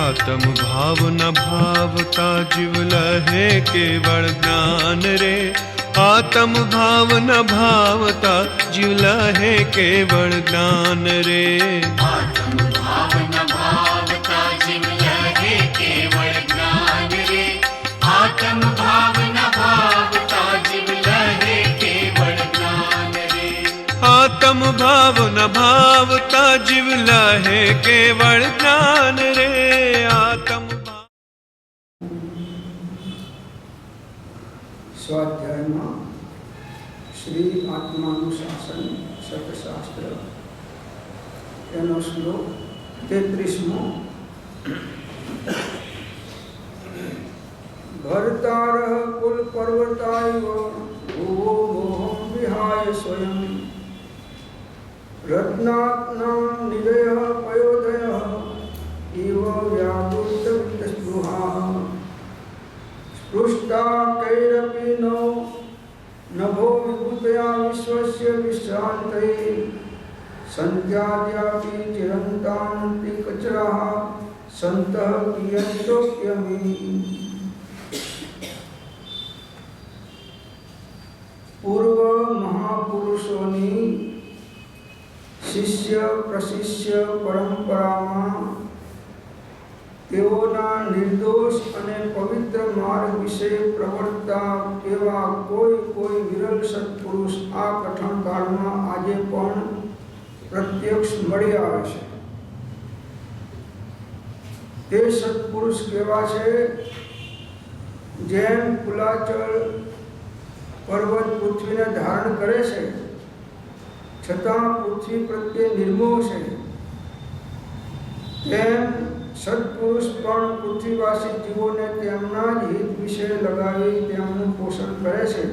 आत्म भाव न भावता जीव लहे केवल ज्ञान रे। आत्म भाव न भावता जीव लहे केवल ज्ञान रे। आत्म भाव न भावता जीव लहे केवल ज्ञान रे। आत्म भाव न भावता जीव लहे केवल ज्ञान रे। आत्म भाव न भावता जीव लहे केवल ज्ञान रे। आत्म स्वाध्याय में श्री आत्मानुशासन सतशास्त्र एनो श्लोक 33मो। भर्तारः कुल पर्वताइव भुवो मोहं विहाय स्वयं। रत्नात्नां निधयः पयोधयः इव व्यावृतवित्तस्पृहाः। स्पृष्टा कैरपि नभो विभूतया विश्वस्य विश्रान्तये। सन्त्याद्यापि चिरन्तान्ति कचराः सन्तः कियन्तोऽप्यमी। पूर्व महापुरुषोनी शिष्य प्रशिष्य परंपराમાં તેઓના નિર્દોષ અને પવિત્ર માર્ગ વિશે પ્રવર્તતા એવા કોઈ વિરલ સત્પુરુષ આ કઠણ કાળમાં આજે પણ પ્રત્યક્ષ મળી આવે છે। તે સત્પુરુષ કેવા છે? જેમ કુલાચળ પર્વત પૃથ્વીને ધારણ કરે છે છતાં પૃથ્વી પ્રત્યે નિર્મોહ છે, તેમ સત્પુરુષ પણ પૃથ્વીવાસી જીવોને તેમના જ હિત વિશે લગાવી તેમનું પોષણ કરે છે,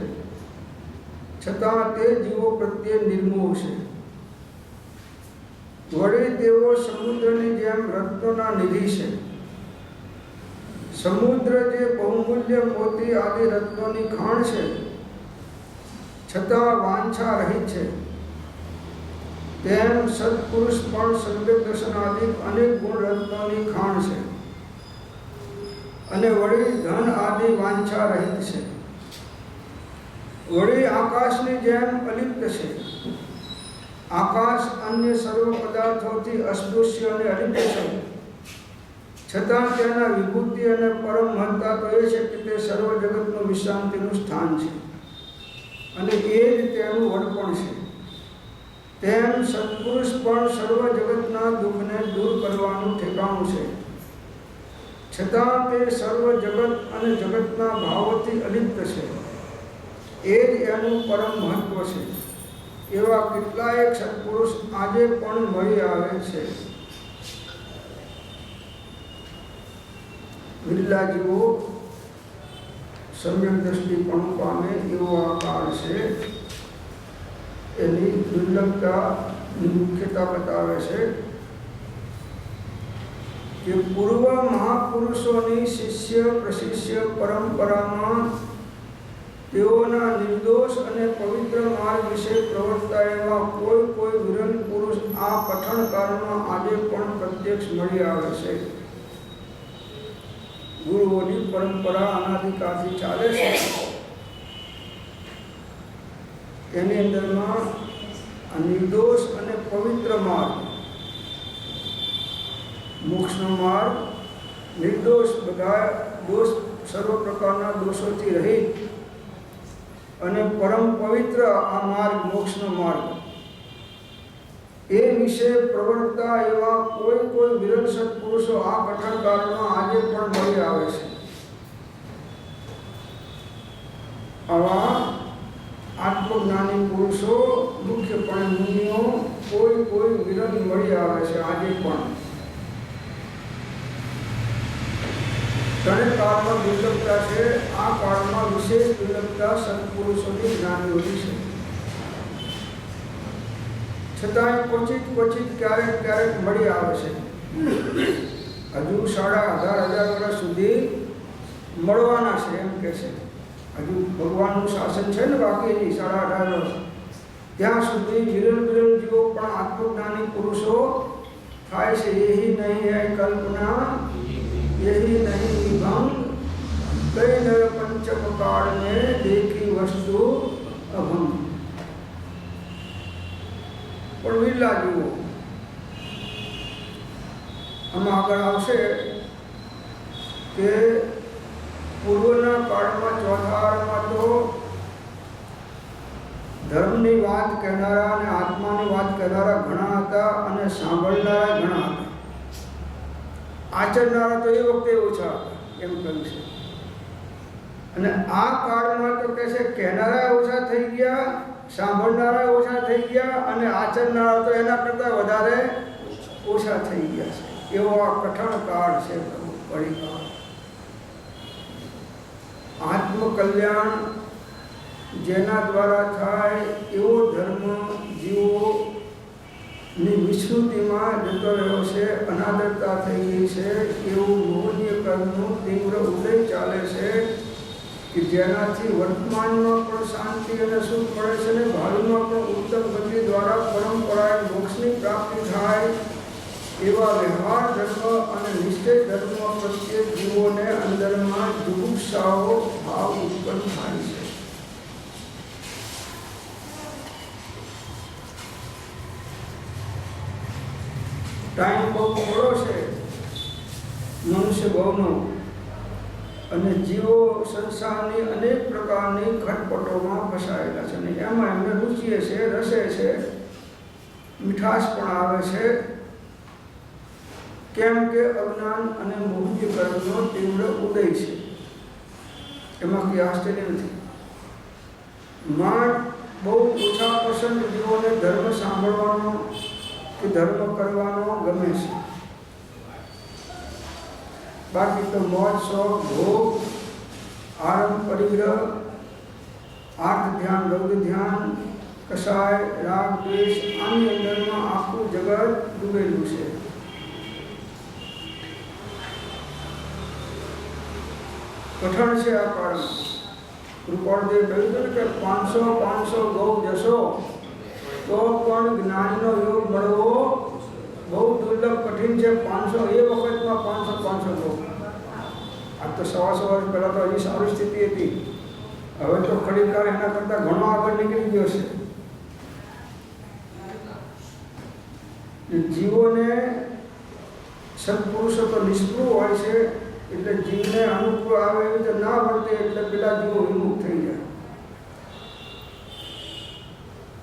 છતાં તે જીવો પ્રત્યે નિર્મોહ છે। વળી તેઓ સમુદ્રની જેમ રત્નોના નિધિ છે। સમુદ્ર જે બહુમૂલ્ય મોતી આદિ રત્નોની ખાણ છે, છતાં વાંછા રહિત છે, તેમ સત્પુરુષ પણ સમ્યક દર્શનાદિક અનેક ગુણ રત્નોની ખાણ છે અને વળી ધન આદિ વાંછા રહિત છે। વળી આકાશની જેમ અલિપ્ત છે। આકાશ અન્ય સર્વ પદાર્થોથી અસ્પૃશ્ય અને અલિપ્ત છે, છતાં તેના વિભૂતિ અને પરમ મહત્તા તો એ છે કે તે સર્વ જગતનું વિશ્રાંતિનું સ્થાન છે અને એ જ તેનું વડપણ છે। તેમ સત્પુરુષ પણ સર્વ જગતના દુઃખને દૂર કરવાનું ઠેકાણું છે, છતાં તે સર્વ જગત અને જગતના ભાવોથી અલિપ્ત છે। એ જ એનું પરમ મહત્વ છે। એવા કેટલાય સત્પુરુષ આજે પણ મળી આવે છે। વિરલા જીવો સમ્યક દ્રષ્ટિ પણ પામે એવો આ કાળ છે। એની દુર્લભતાની મુખ્યતા બતાવે છે કે પૂર્વ મહાપુરુષોની શિષ્ય પ્રશિષ્ય પરંપરામાં તેઓના નિર્દોષ અને પવિત્ર માર્ગ વિશે પ્રવર્તતા એવા કોઈ વિરલ પુરુષ આ કઠણ કાળમાં આજે પણ પ્રત્યક્ષ મળી આવે છે। ગુરુઓની પરંપરા અનાદિકાળથી ચાલે છે। તેની અંદરમાં આ નિર્દોષ અને પવિત્ર માર્ગ, મોક્ષનો માર્ગ, નિર્દોષ બધા દોષ સર્વ પ્રકારના દોષોથી રહિત અને પરમ પવિત્ર આ માર્ગ મોક્ષનો માર્ગ એ વિશે પ્રવર્તતા એવા કોઈ વિરલ સત્પુરુષો આ કઠણ કાળમાં આજે પણ મળી આવે છે। આવા આત્મજ્ઞાની પુરુષો મુખ્યપણે મુનિઓ કોઈ વિરલ મળી આવે છે આજે પણ। ત્રણેય કાળમાં દુર્લભતા છે। આ કાળમાં વિશેષ દુર્લભતા સત્પુરુષોની જ્ઞાનીઓની છે, છતાંય ક્વચિત ક્યારેક મળી આવે છે। હજુ 18,500 વર્ષ સુધી મળવાના છે એમ કે છે। હજુ ભગવાનનું શાસન છે ને બાકી 18,500 વર્ષ, ત્યાં સુધી વિરલ જીવો પણ આત્મજ્ઞાની પુરુષો થાય છે। એ નહીં હૈ કલ્પના यही नहीं विभंग कई नर पंचम काल में देखी वस्तु अभंग। પણ વિરલા જુઓ, આમાં આગળ આવશે કે પૂર્વના કાળમાં ચોથામાં તો ધર્મની વાત કહેનારા અને આત્માની વાત કહેનારા ઘણા હતા અને સાંભળનારા ઘણા હતા. આચરનારા તો એ વખતે ઓછા હતા એમ કહ્યું છે. અને આ કાળમાં તો કહે છે કહેનારા ઓછા થઈ ગયા, સાંભળનારા ઓછા થઈ ગયા અને આચરનારા તો એના કરતાં વધારે ઓછા થઈ ગયા છે. એવો આ કઠણ કાળ છે કળીકાળ. આત્મકલ્યાણ જેના દ્વારા થાય એવો ધર્મ જીવોની વિસ્મૃતિમાં જતો રહ્યો છે, અનાદરતા થઈ ગઈ છે. એવું મોહનીય કર્મનું તીવ્ર ઉદય ચાલે છે કે જેનાથી વર્તમાનમાં પણ શાંતિ અને સુખ મળે છે અને ભાવિમાં પણ ઉત્તમ ગતિ દ્વારા પરંપરાએ મોક્ષની પ્રાપ્તિ થાય. એવા વ્યવહાર ધર્મ અને નિશ્ચય ધર્મ પ્રત્યે જીવોને અંદરમાં જુગુપ્સાઓ ભાવ ઉત્પન્ન થાય છે. ટાઈમ બહુ થોડો છે મનુષ્ય બહુનો, અને જીવો સંસારની અનેક પ્રકારની ખટપટોમાં ફસાયેલા છે. અને એમાં એમને રુચિએ છે, રસે છે, મીઠાશ પણ આવે છે. કેમ કે અજ્ઞાન અને મોહની કર્મનો તીવ્ર ઉદય છે. એમાં કંઈ આશ્ચર્ય નથી. માં બહુ ઓછા પસંદ જીવોને ધર્મ સાંભળવાનો કે ધર્મ કરવાનો ગમે છે. બાકી તો મોજ શોખ ભોગ આરંભ પરિગ્રહ આર્થ ધ્યાન રૌદ્ર ધ્યાન કસાય રાગ દ્વેષ આની અંદરમાં આખું જગત ડૂબેલું છે. કઠણ છે આ કાળમાં. રૂપાળદેવ કહ્યું હતું કે 500 ગૌ જશો તો પણ જ્ઞાનનો યોગ મળવો બહુ દુર્લભ કઠિન છે. 500 એ વખતમાં 500 ગૌ. આ તો 100 વર્ષ પહેલાં તો હજી સારી સ્થિતિ હતી. હવે તો ખડીકાર એના કરતાં ઘણો આગળ નીકળી ગયો છે. જીવોને સત્પુરુષો તો નિષ્પૃહ હોય છે, એટલે જીવને અનુકૂળ આવે એવી રીતે ના વર્તે એટલે પેલા જીવો વિમુખ થઈ જાય.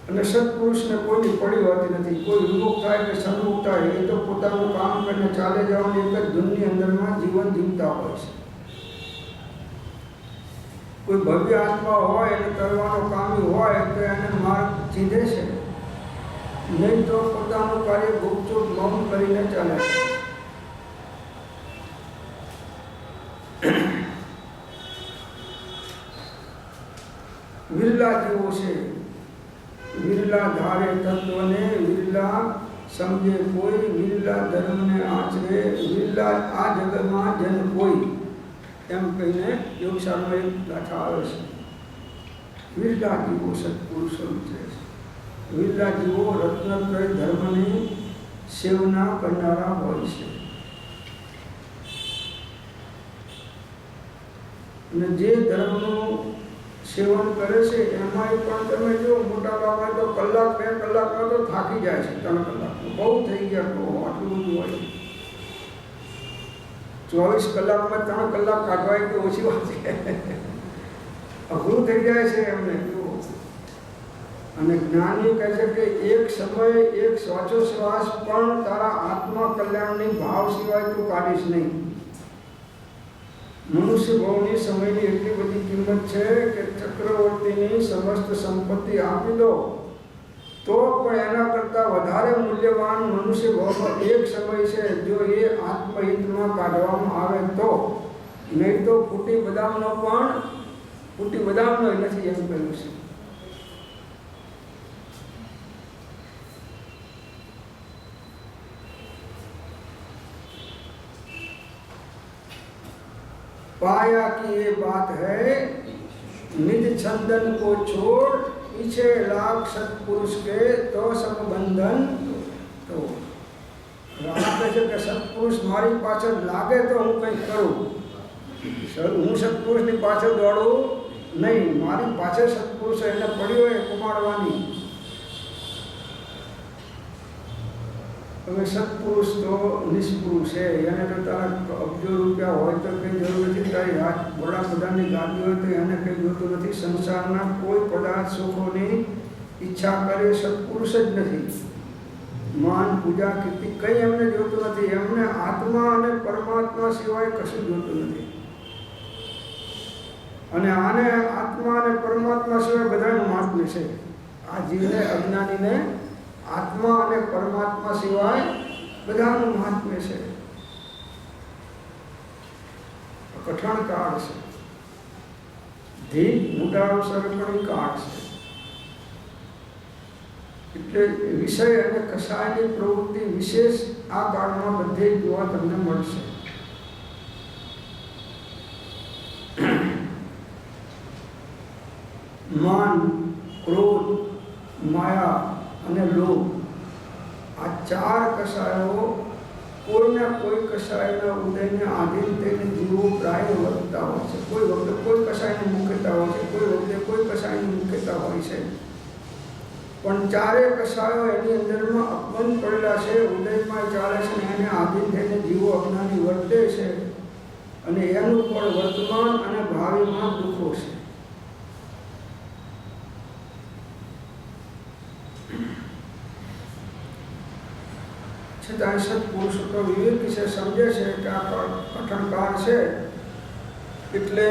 અને સત્પુરુષને કોઈની પડી હોતી નથી. કોઈ વિમુખ થાય કે સન્મુખ થાય એ તો પોતાનું કામ કરીને ચાલે જવાની એક જ ધૂનની અંદરમાં જીવન જીવતા હોય છે. કોઈ ભવ્ય આત્મા હોય અને કરવાનો કામી હોય તો એને માર્ગ ચીંધે છે, નહીં તો પોતાનું કાર્ય ગુપચુપ મૌન કરીને ચાલે છે. વિરલા જીવો છે. વિરલા ધારે તત્વને, વિરલા સમજે કોઈ, વિરલા ધર્મને આચરે, વિરલા આ જગતમાં જન કોઈ, એમ કહીને યોગશાળામાં એક ગાથા આવે છે. વિરલા જીવો સત્પુરુષો છે. વિરલા જીવો રત્નત્રય ધર્મની સેવના કરનારા હોય છે. અને જે ધર્મનું સેવન કરે છે એમાંય પણ તમે જો મોટા ભાગમાં તો કલાક 2 કલાકમાં તો થાકી જાય છે. 3 કલાકમાં બહુ થઈ ગયા તો આટલું બધું હોય. 24 કલાકમાં 3 કલાક કાઢવા કે ઓછી વાત છે. અઘરું થઈ જાય છે એમને. અને જ્ઞાની કહે છે કે એક સમય એક શ્વાસોશ્વાસ પણ તારા આત્મા કલ્યાણની ભાવ સિવાય તું કાઢીશ નહીં. મનુષ્ય ભાવની સમયની એટલી બધી કિંમત છે કે ચક્રવર્તીની સમસ્ત સંપત્તિ આપી દો તો પણ એના કરતાં વધારે મૂલ્યવાન મનુષ્ય ભાવનો એક સમય છે જો એ આત્મહિતમાં કાઢવામાં આવે તો. નહીં તો ફૂટી બદામનો નથી એમ કહ્યું છે. पाया की ये बात है निज छंदन को छोड़ पीछे लाख सत्पुरुष के तो सब बंधन. तो રાત છે કે સત્પુરુષ મારી પાછળ લાગે તો હું કંઈક કરું, હું સત્પુરુષની પાછળ દોડું નહીં. મારી પાછળ સત્પુરુષ એને પડ્યો એ કમાડવાની. હવે સત્પુરુષ તો નિષ્પુરુષ છે, એને તો તારા અબજો રૂપિયા હોય તો કંઈ જરૂર નથી, તારી વડાપ્રધાનની ગાદી હોય તો એને કંઈ જોતું નથી, સંસારના કોઈ પદાર્થ સુખોની ઈચ્છા કરે સત્પુરુષ જ નથી. માન પૂજા કીર્તિ કંઈ એમને જોતું નથી, એમને આત્મા અને પરમાત્મા સિવાય કશું જોતું નથી. અને આને આત્મા અને પરમાત્મા સિવાય બધાનું મહાત્મ્ય છે. આ જીવને અજ્ઞાનીને આત્મા અને પરમાત્મા સિવાય બધાનું મહાત્મ્ય છે. કઠણ કાળ છે, ધીક મોટા અવસર પણ કાળ છે. એટલે વિષય અને કસાયની પ્રવૃત્તિ વિશેષ આ કાળમાં બધે જોવા તમને મળશે. માન, ક્રોધ, માયા અને લોભ, આ ચાર કસાયો કોઈના કોઈ કસાયના ઉદયને આધીન થઈને જીવો પ્રાય વર્તતા હોય છે. કોઈ વખતે કોઈ કસાયની મુખ્યતા હોય છે, કોઈ વખતે કોઈ કસાયની મુખ્યતા હોય છે, પણ ચારે કસાયો એની અંદરમાં અપબંધ પડેલા છે, ઉદયમાં ચાલે છે, એને આધીન થઈને જીવો અજ્ઞાની વર્તે છે, અને એનું પણ વર્તમાન અને ભાવિમાં દુઃખો છે. છતાં સત્પુરુષો તો વિવેકી છે, સમજે છે કે આ કઠણ કાળ છે, એટલે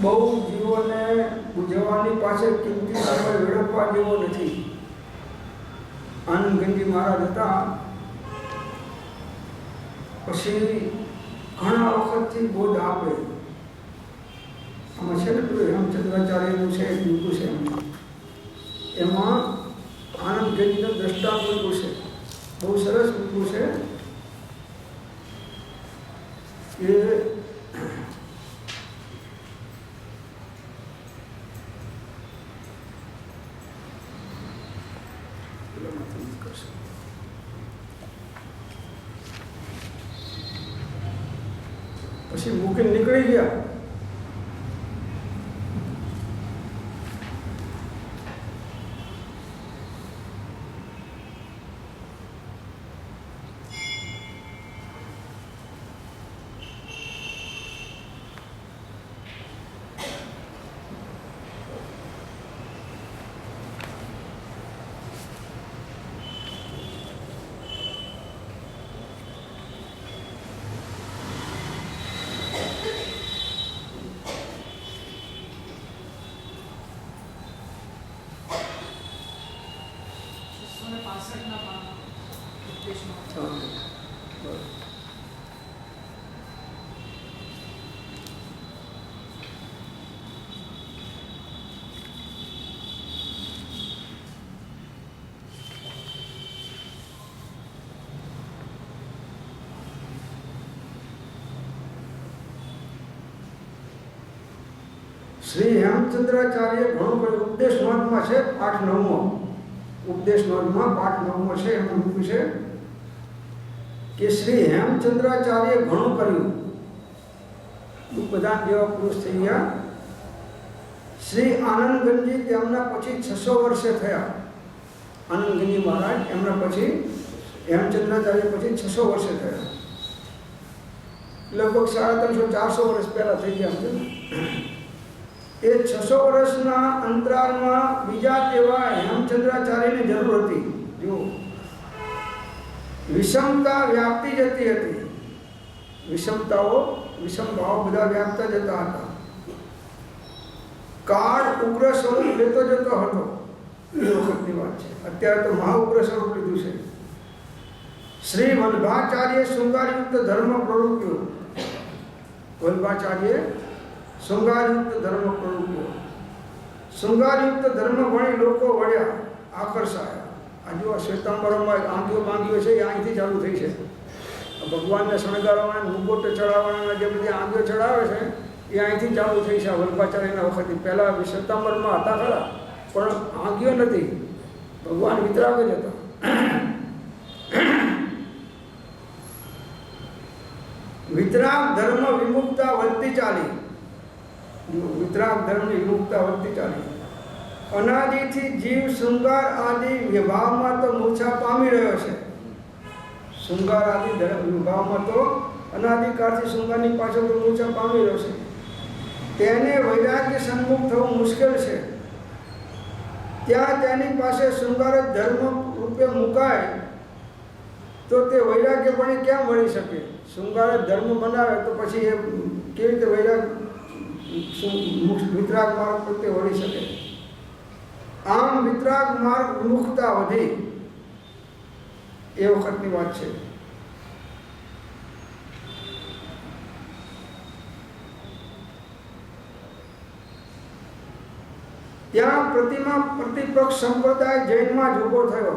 બહુ જીવોને બુઝવાની પાસે કિંમતી સમય વેડફવા જેવો નથી. આનંદ ગંજી મહારાજ હતા, પછી ઘણા વખતથી બોધ આપે. આમાં છે ને પેલું હેમચંદ્રાચાર્યનું છે, એક મૂકું છે, એમાં આનંદ ગંજીનું દ્રષ્ટાંત મૂકું છે, બહુ સરસ મૂકું છે. એ પછી મૂકીને નીકળી ગયા. શ્રી હેમચંદ્રાચાર્ય ઘણું બધું ઉપદેશ નોંધમાં છે, પાઠ 9મો, ઉપદેશ નોંધમાં પાઠ 9મો છે. એમાં મૂક્યું છે કે શ્રી હેમચંદ્રાચાર્ય ઘણું કર્યું. બધા જેવા પુરુષ થઈ ગયા. શ્રી આનંદગંજી તેમના પછી 600 વર્ષે થયા. આનંદગંજી મહારાજ એમના પછી હેમચંદ્રાચાર્ય પછી 600 વર્ષે થયા. લગભગ 350-400 વર્ષ પહેલા થઈ ગયા. એ 600 વર્ષના અંતરાલમાં બીજા તેવા હેમચંદ્રાચાર્યની જરૂર હતી. જો વિષમતા વ્યાપતી જતી હતી, વિષમ ભાવ બધા વ્યાપતા જતા હતા. કાળ ઉગ્ર સ્વરૂપ લેતો જતો હતો. એ વખતની વાત છે. અત્યારે તો મહા ઉગ્ર સ્વરૂપ લીધું છે. શ્રી વલ્ભાચાર્ય શૃંગારયુક્ત ધર્મ પ્રવૃત્તિઓ, વલ્ભાચાર્ય શૃંગારયુક્ત ધર્મ પ્રવૃત્તિઓ, શૃંગારયુક્ત ધર્મ ભણી લોકો વળ્યા, આકર્ષાયા. આ જો શ્વેતાંબરમાં આંધીઓ માંગીઓ છે, એ અહીંથી ચાલુ થઈ છે. ભગવાનને શણગારવાના, મુગોટ ચડાવવાના જે બધી આંધીઓ ચડાવે છે, એ અહીંથી ચાલુ થઈ છે. વલ્ભાચાર્યના વખતથી. પહેલાં શ્વેતાંબરમાં હતા ખરા, પણ આંધીઓ નથી. ભગવાન વિતરાગ જ હતા. વિતરાગ ધર્મ વિમુક્તા વધતી ચાલી. વિતરાગ ધર્મની વિમુક્તા વધતી ચાલી. અનાદિથી જીવ શૃંગાર આદિ વિભાવમાં તો મૂર્છા પામી રહ્યો છે. શૃંગાર આદિ વિભાવમાં તો અનાદિકાળથી શૃંગારની પાછળ તો મૂર્છા પામી રહ્યો છે. તેને વૈરાગ્ય સન્મુખ થવું મુશ્કેલ છે. ત્યાં તેની પાસે શૃંગાર જ ધર્મ રૂપે મુકાય તો તે વૈરાગ્ય પણ ક્યાં મળી શકે? શૃંગાર જ ધર્મ બનાવે તો પછી એ કેવી રીતે વિતરાગ માર્ગ પ્રત્યે વળી શકે? આમ વિતરાગ માર્ગ વિમુખતા વધી એ વખતની વાત છે. ત્યાં પ્રતિપક્ષ સંપ્રદાય જૈનમાં જ ઉભો થયો.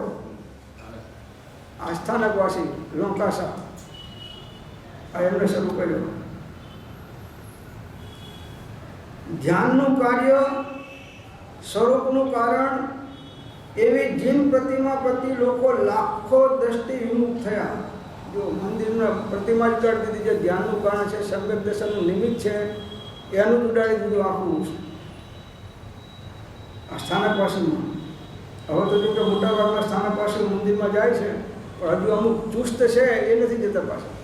આ સ્થાનકવાસી લોકાસા એમને શરૂ કર્યો. ધ્યાનનું કાર્ય, સ્વરૂપનું કારણ એવી જીન પ્રતિમા પ્રતિ લોકો લાખો દ્રષ્ટિ વિમુખ થયા. જો મંદિરના પ્રતિમા જ ઉડાડી દીધી, જે ધ્યાનનું કારણ છે, સમ્યક દર્શનનું નિમિત્ત છે, એનું ઉડાડી દીધું આખું આ સ્થાનકવાસીમાં. હવે તો જો કે મોટાભાગના સ્થાનકવાસીઓ મંદિરમાં જાય છે, પણ હજુ અમુક ચુસ્ત છે એ નથી જતા પાછા.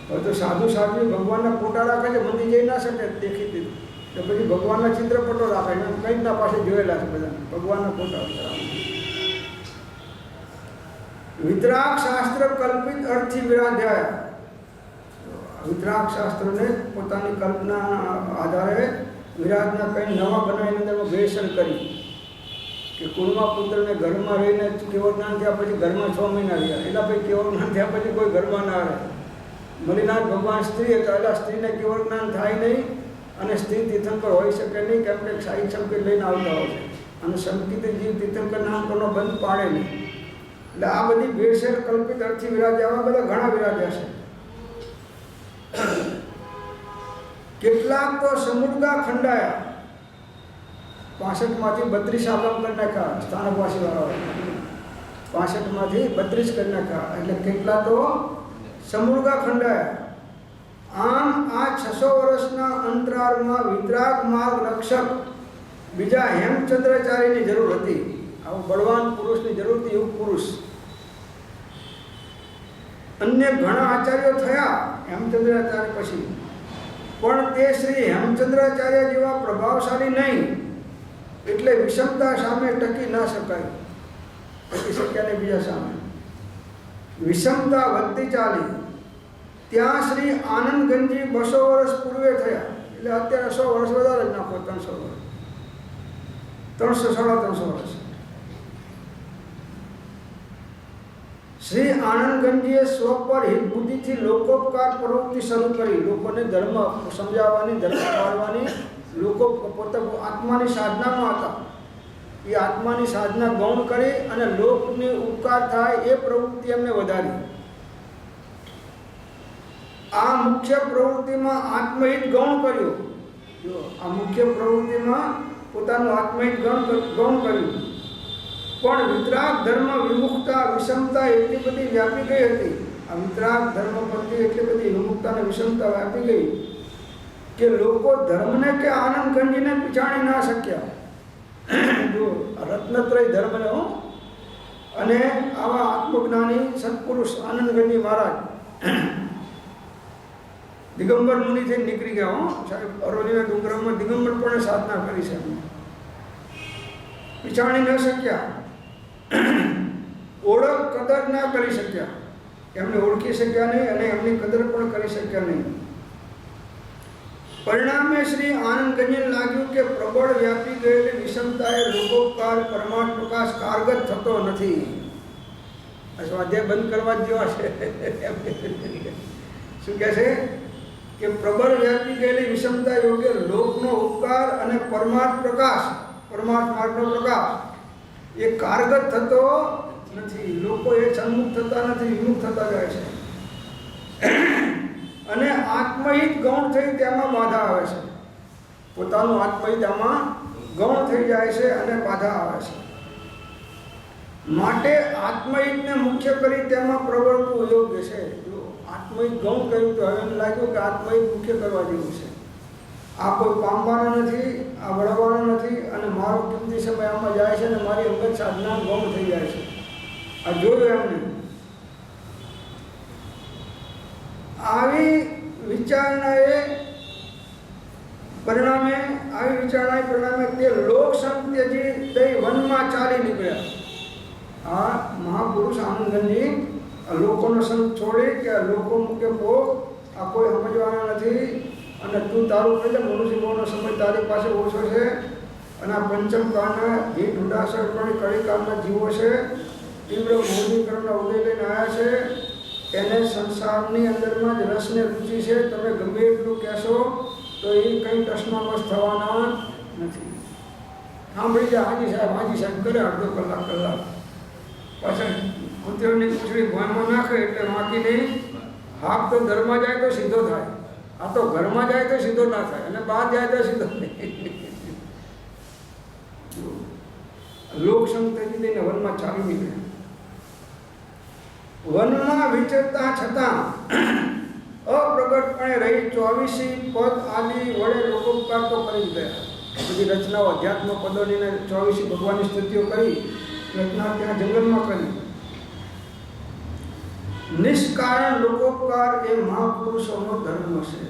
હવે તો સાધુ ભગવાનના ફોટા રાખે છે, મંદિર જઈ ના શકે દેખી દીધું. તો પછી ભગવાનના ચિત્રપટો રાખે છે, કંઈક ના પાસે જોયેલા છે બધા ભગવાનના ફોટા. વિતરાગ શાસ્ત્ર કલ્પિત અર્થથી વિરાધ્યા. વિતરાગ શાસ્ત્રને પોતાની કલ્પનાના આધારે વિરાટના કંઈ નવા બનાવીને તેમાં ભેળસેળ કરી કે કુળમાં પુત્રને ઘરમાં રહીને કેવળ જ્ઞાન થયા પછી ઘરમાં 6 મહિના રહ્યા. એના પછી કેવળ જ્ઞાન થયા પછી કોઈ ઘરમાં ના રહે. મલિનાથ ભગવાન સ્ત્રી હતા, એટલે સ્ત્રીને કેવળ જ્ઞાન થાય નહીં અને સ્ત્રી તીર્થંકર હોઈ શકે નહીં, કેમ કે સાહિત્ય સંકેત લઈને આવતા હોય છે અને સંકિત જીવ તીર્થંકર નામ કરનો બંધ પાડે નહીં. એટલે આ બધી ભેળસેળ કલ્પિત અર્થથી વિરાજ્યા. આવા બધા ઘણા વિરાજ્યા છે. કેટલાક તો સમુદ્ગા ખંડાયા. 65માંથી 32 આગમ કરી નાખ્યા સ્થાનકવાસી વાળા. 65માંથી 32 કરી નાખ્યા. એટલે કેટલા તો સમુદ્ગા ખંડાયા. આમ આ 600 વર્ષના અંતરાળમાં વિતરાગ માર્ગ રક્ષક બીજા હેમચંદ્રાચાર્યની જરૂર હતી. આવું બળવાન પુરુષની જરૂર હતી, યુગ પુરુષ. અન્ય ઘણા આચાર્યો થયા હેમચંદ્રાચાર્ય પછી, પણ તે શ્રી હેમચંદ્રાચાર્ય જેવા પ્રભાવશાળી નહીં. એટલે વિષમતા સામે ટકી ના શકાય, ટકી શક્યા નહીં બીજા સામે. વિષમતા વધતી ચાલી. ત્યાં શ્રી આનંદગંજી 200 વર્ષ પૂર્વે થયા. એટલે અત્યારે 100 વર્ષ વધારે જ નાખો, 300 વર્ષ, 300-350 વર્ષ. શ્રી આનંદગંજીએ સ્વ પર હિત બુદ્ધિથી લોકોપકાર પ્રવૃત્તિ શરૂ કરી. લોકોને ધર્મ સમજાવવાની, ધર્મ પાળવાની. લોકો પોતે આત્માની સાધનામાં હતા. એ આત્માની સાધના ગૌણ કરી અને લોકને ઉપકાર થાય એ પ્રવૃત્તિ એમને વધારી. આ મુખ્ય પ્રવૃત્તિમાં આત્મહિત ગૌણ કર્યું. જો આ મુખ્ય પ્રવૃત્તિમાં પોતાનું આત્મહિત ગૌણ કર્યું. પણ વિતરાગ ધર્મ વિમુખતા વિષમતા એટલી બધી વ્યાપી ગઈ હતી. આ વિતરાગ ધર્મ પ્રત્યે એટલી બધી વિમુખતા અને વિષમતા વ્યાપી ગઈ કે લોકો ધર્મને કે આનંદગંજીને પીછાણી ના શક્યા. જો રત્નત્રય ધર્મને અને આવા આત્મજ્ઞાની સત્પુરુષ આનંદગંજી મહારાજ દિગંબર મુનિ થઈને નીકળી ગયા. સાહેબ અરોલીના ડુંગરામાં દિગંબર પણ સાધના કરી છે. પીછાણી ન શક્યા, ઓળખ કદર ના કરી શક્યા. એમને ઓળખી શક્યા નહીં અને એમની કદર પણ કરી શક્યા નહીં. પરિણામે શ્રી આનંદગંજીને લાગ્યું કે પ્રબળ વ્યાપી ગયેલી વિષમતાએ લોકોપકાર પરમાર્થ પ્રકાશ કારગત થતો નથી. સ્વાધ્યાય બંધ કરવા જેવા છે. શું કહે છે કે પ્રબળ વ્યાપી ગયેલી વિષમતા યોગ્ય લોકનો ઉપકાર અને પરમાર્થ પ્રકાશ, પરમાર્થ માર્ગનો પ્રકાશ એ કારગત થતો નથી. લોકો એ સન્મુખ થતા નથી, વિમુખ થતા જાય છે. અને આત્મહિત ગૌણ થઈ તેમાં બાધા આવે છે. પોતાનું આત્મહિત આમાં ગૌણ થઈ જાય છે અને બાધા આવે છે. માટે આત્મહિતને મુખ્ય કરી તેમાં પ્રવર્તવું યોગ્ય છે. જો આત્મહિત ઘણું કર્યું તો હવે એમ લાગ્યું કે આત્મહિત મુખ્ય કરવા જેવું છે. આ કોઈ પામવાનો નથી, આ વળવાનો નથી, અને મારો કિંમતી સમય આમાં જાય છે અને મારી અંગત સાધના ગૌણ થઈ જાય છે. આ જોયું એમને. આવી વિચારણાએ પરિણામે તે લોક સંગ ત્યજી દઈ વનમાં ચાલી નીકળ્યા. આ મહાપુરુષ આનંદજી લોકોનો સંગ છોડી કે લોકો મૂકે પો, આ કોઈ સમજવાના નથી, અને તું તારું કહે છે મનુષ્ય ભાવનો સમય તારી પાસે ઓછો છે, અને આ પંચમ કાળના જે ઢૂંઢાસર પણ કળીકાળના જીવો છે, તીવ્ર મોદીકરણના ઉદય લઈને આવ્યા છે, એને સંસારની અંદરમાં જ રસને રુચિ છે. તમે ગમે એટલું કહેશો તો એ કંઈ ટસમામસ થવાના નથી. સાંભળી જાય હાજી સાહેબ કરે અડધો કલાક પાછળ કુતરની પૂછડી ભોયમાં નાખે એટલે માકી નહીં. હાક તો ઘરમાં જાય તો સીધો થાય, આ તો ઘરમાં જાય તો સીધો ના થાય, અને બહાર જાય તો સીધો નહીં. લોક સંગતિ દઈને વનમાં ચાલી નીકળ્યા. વનમાં વિચરતા છતાં અપ્રગટપણે રહી 24 પદ આદિ વડે લોકોપકાર તો કરી જ ગયા. બધી રચનાઓ અધ્યાત્મ પદોની 24 ભગવાનની સ્તુતિઓ કરી, રચના ત્યાં જંગલમાં કરી. નિષ્કારણ લોકોપકાર એ મહાપુરુષોનો ધર્મ છે.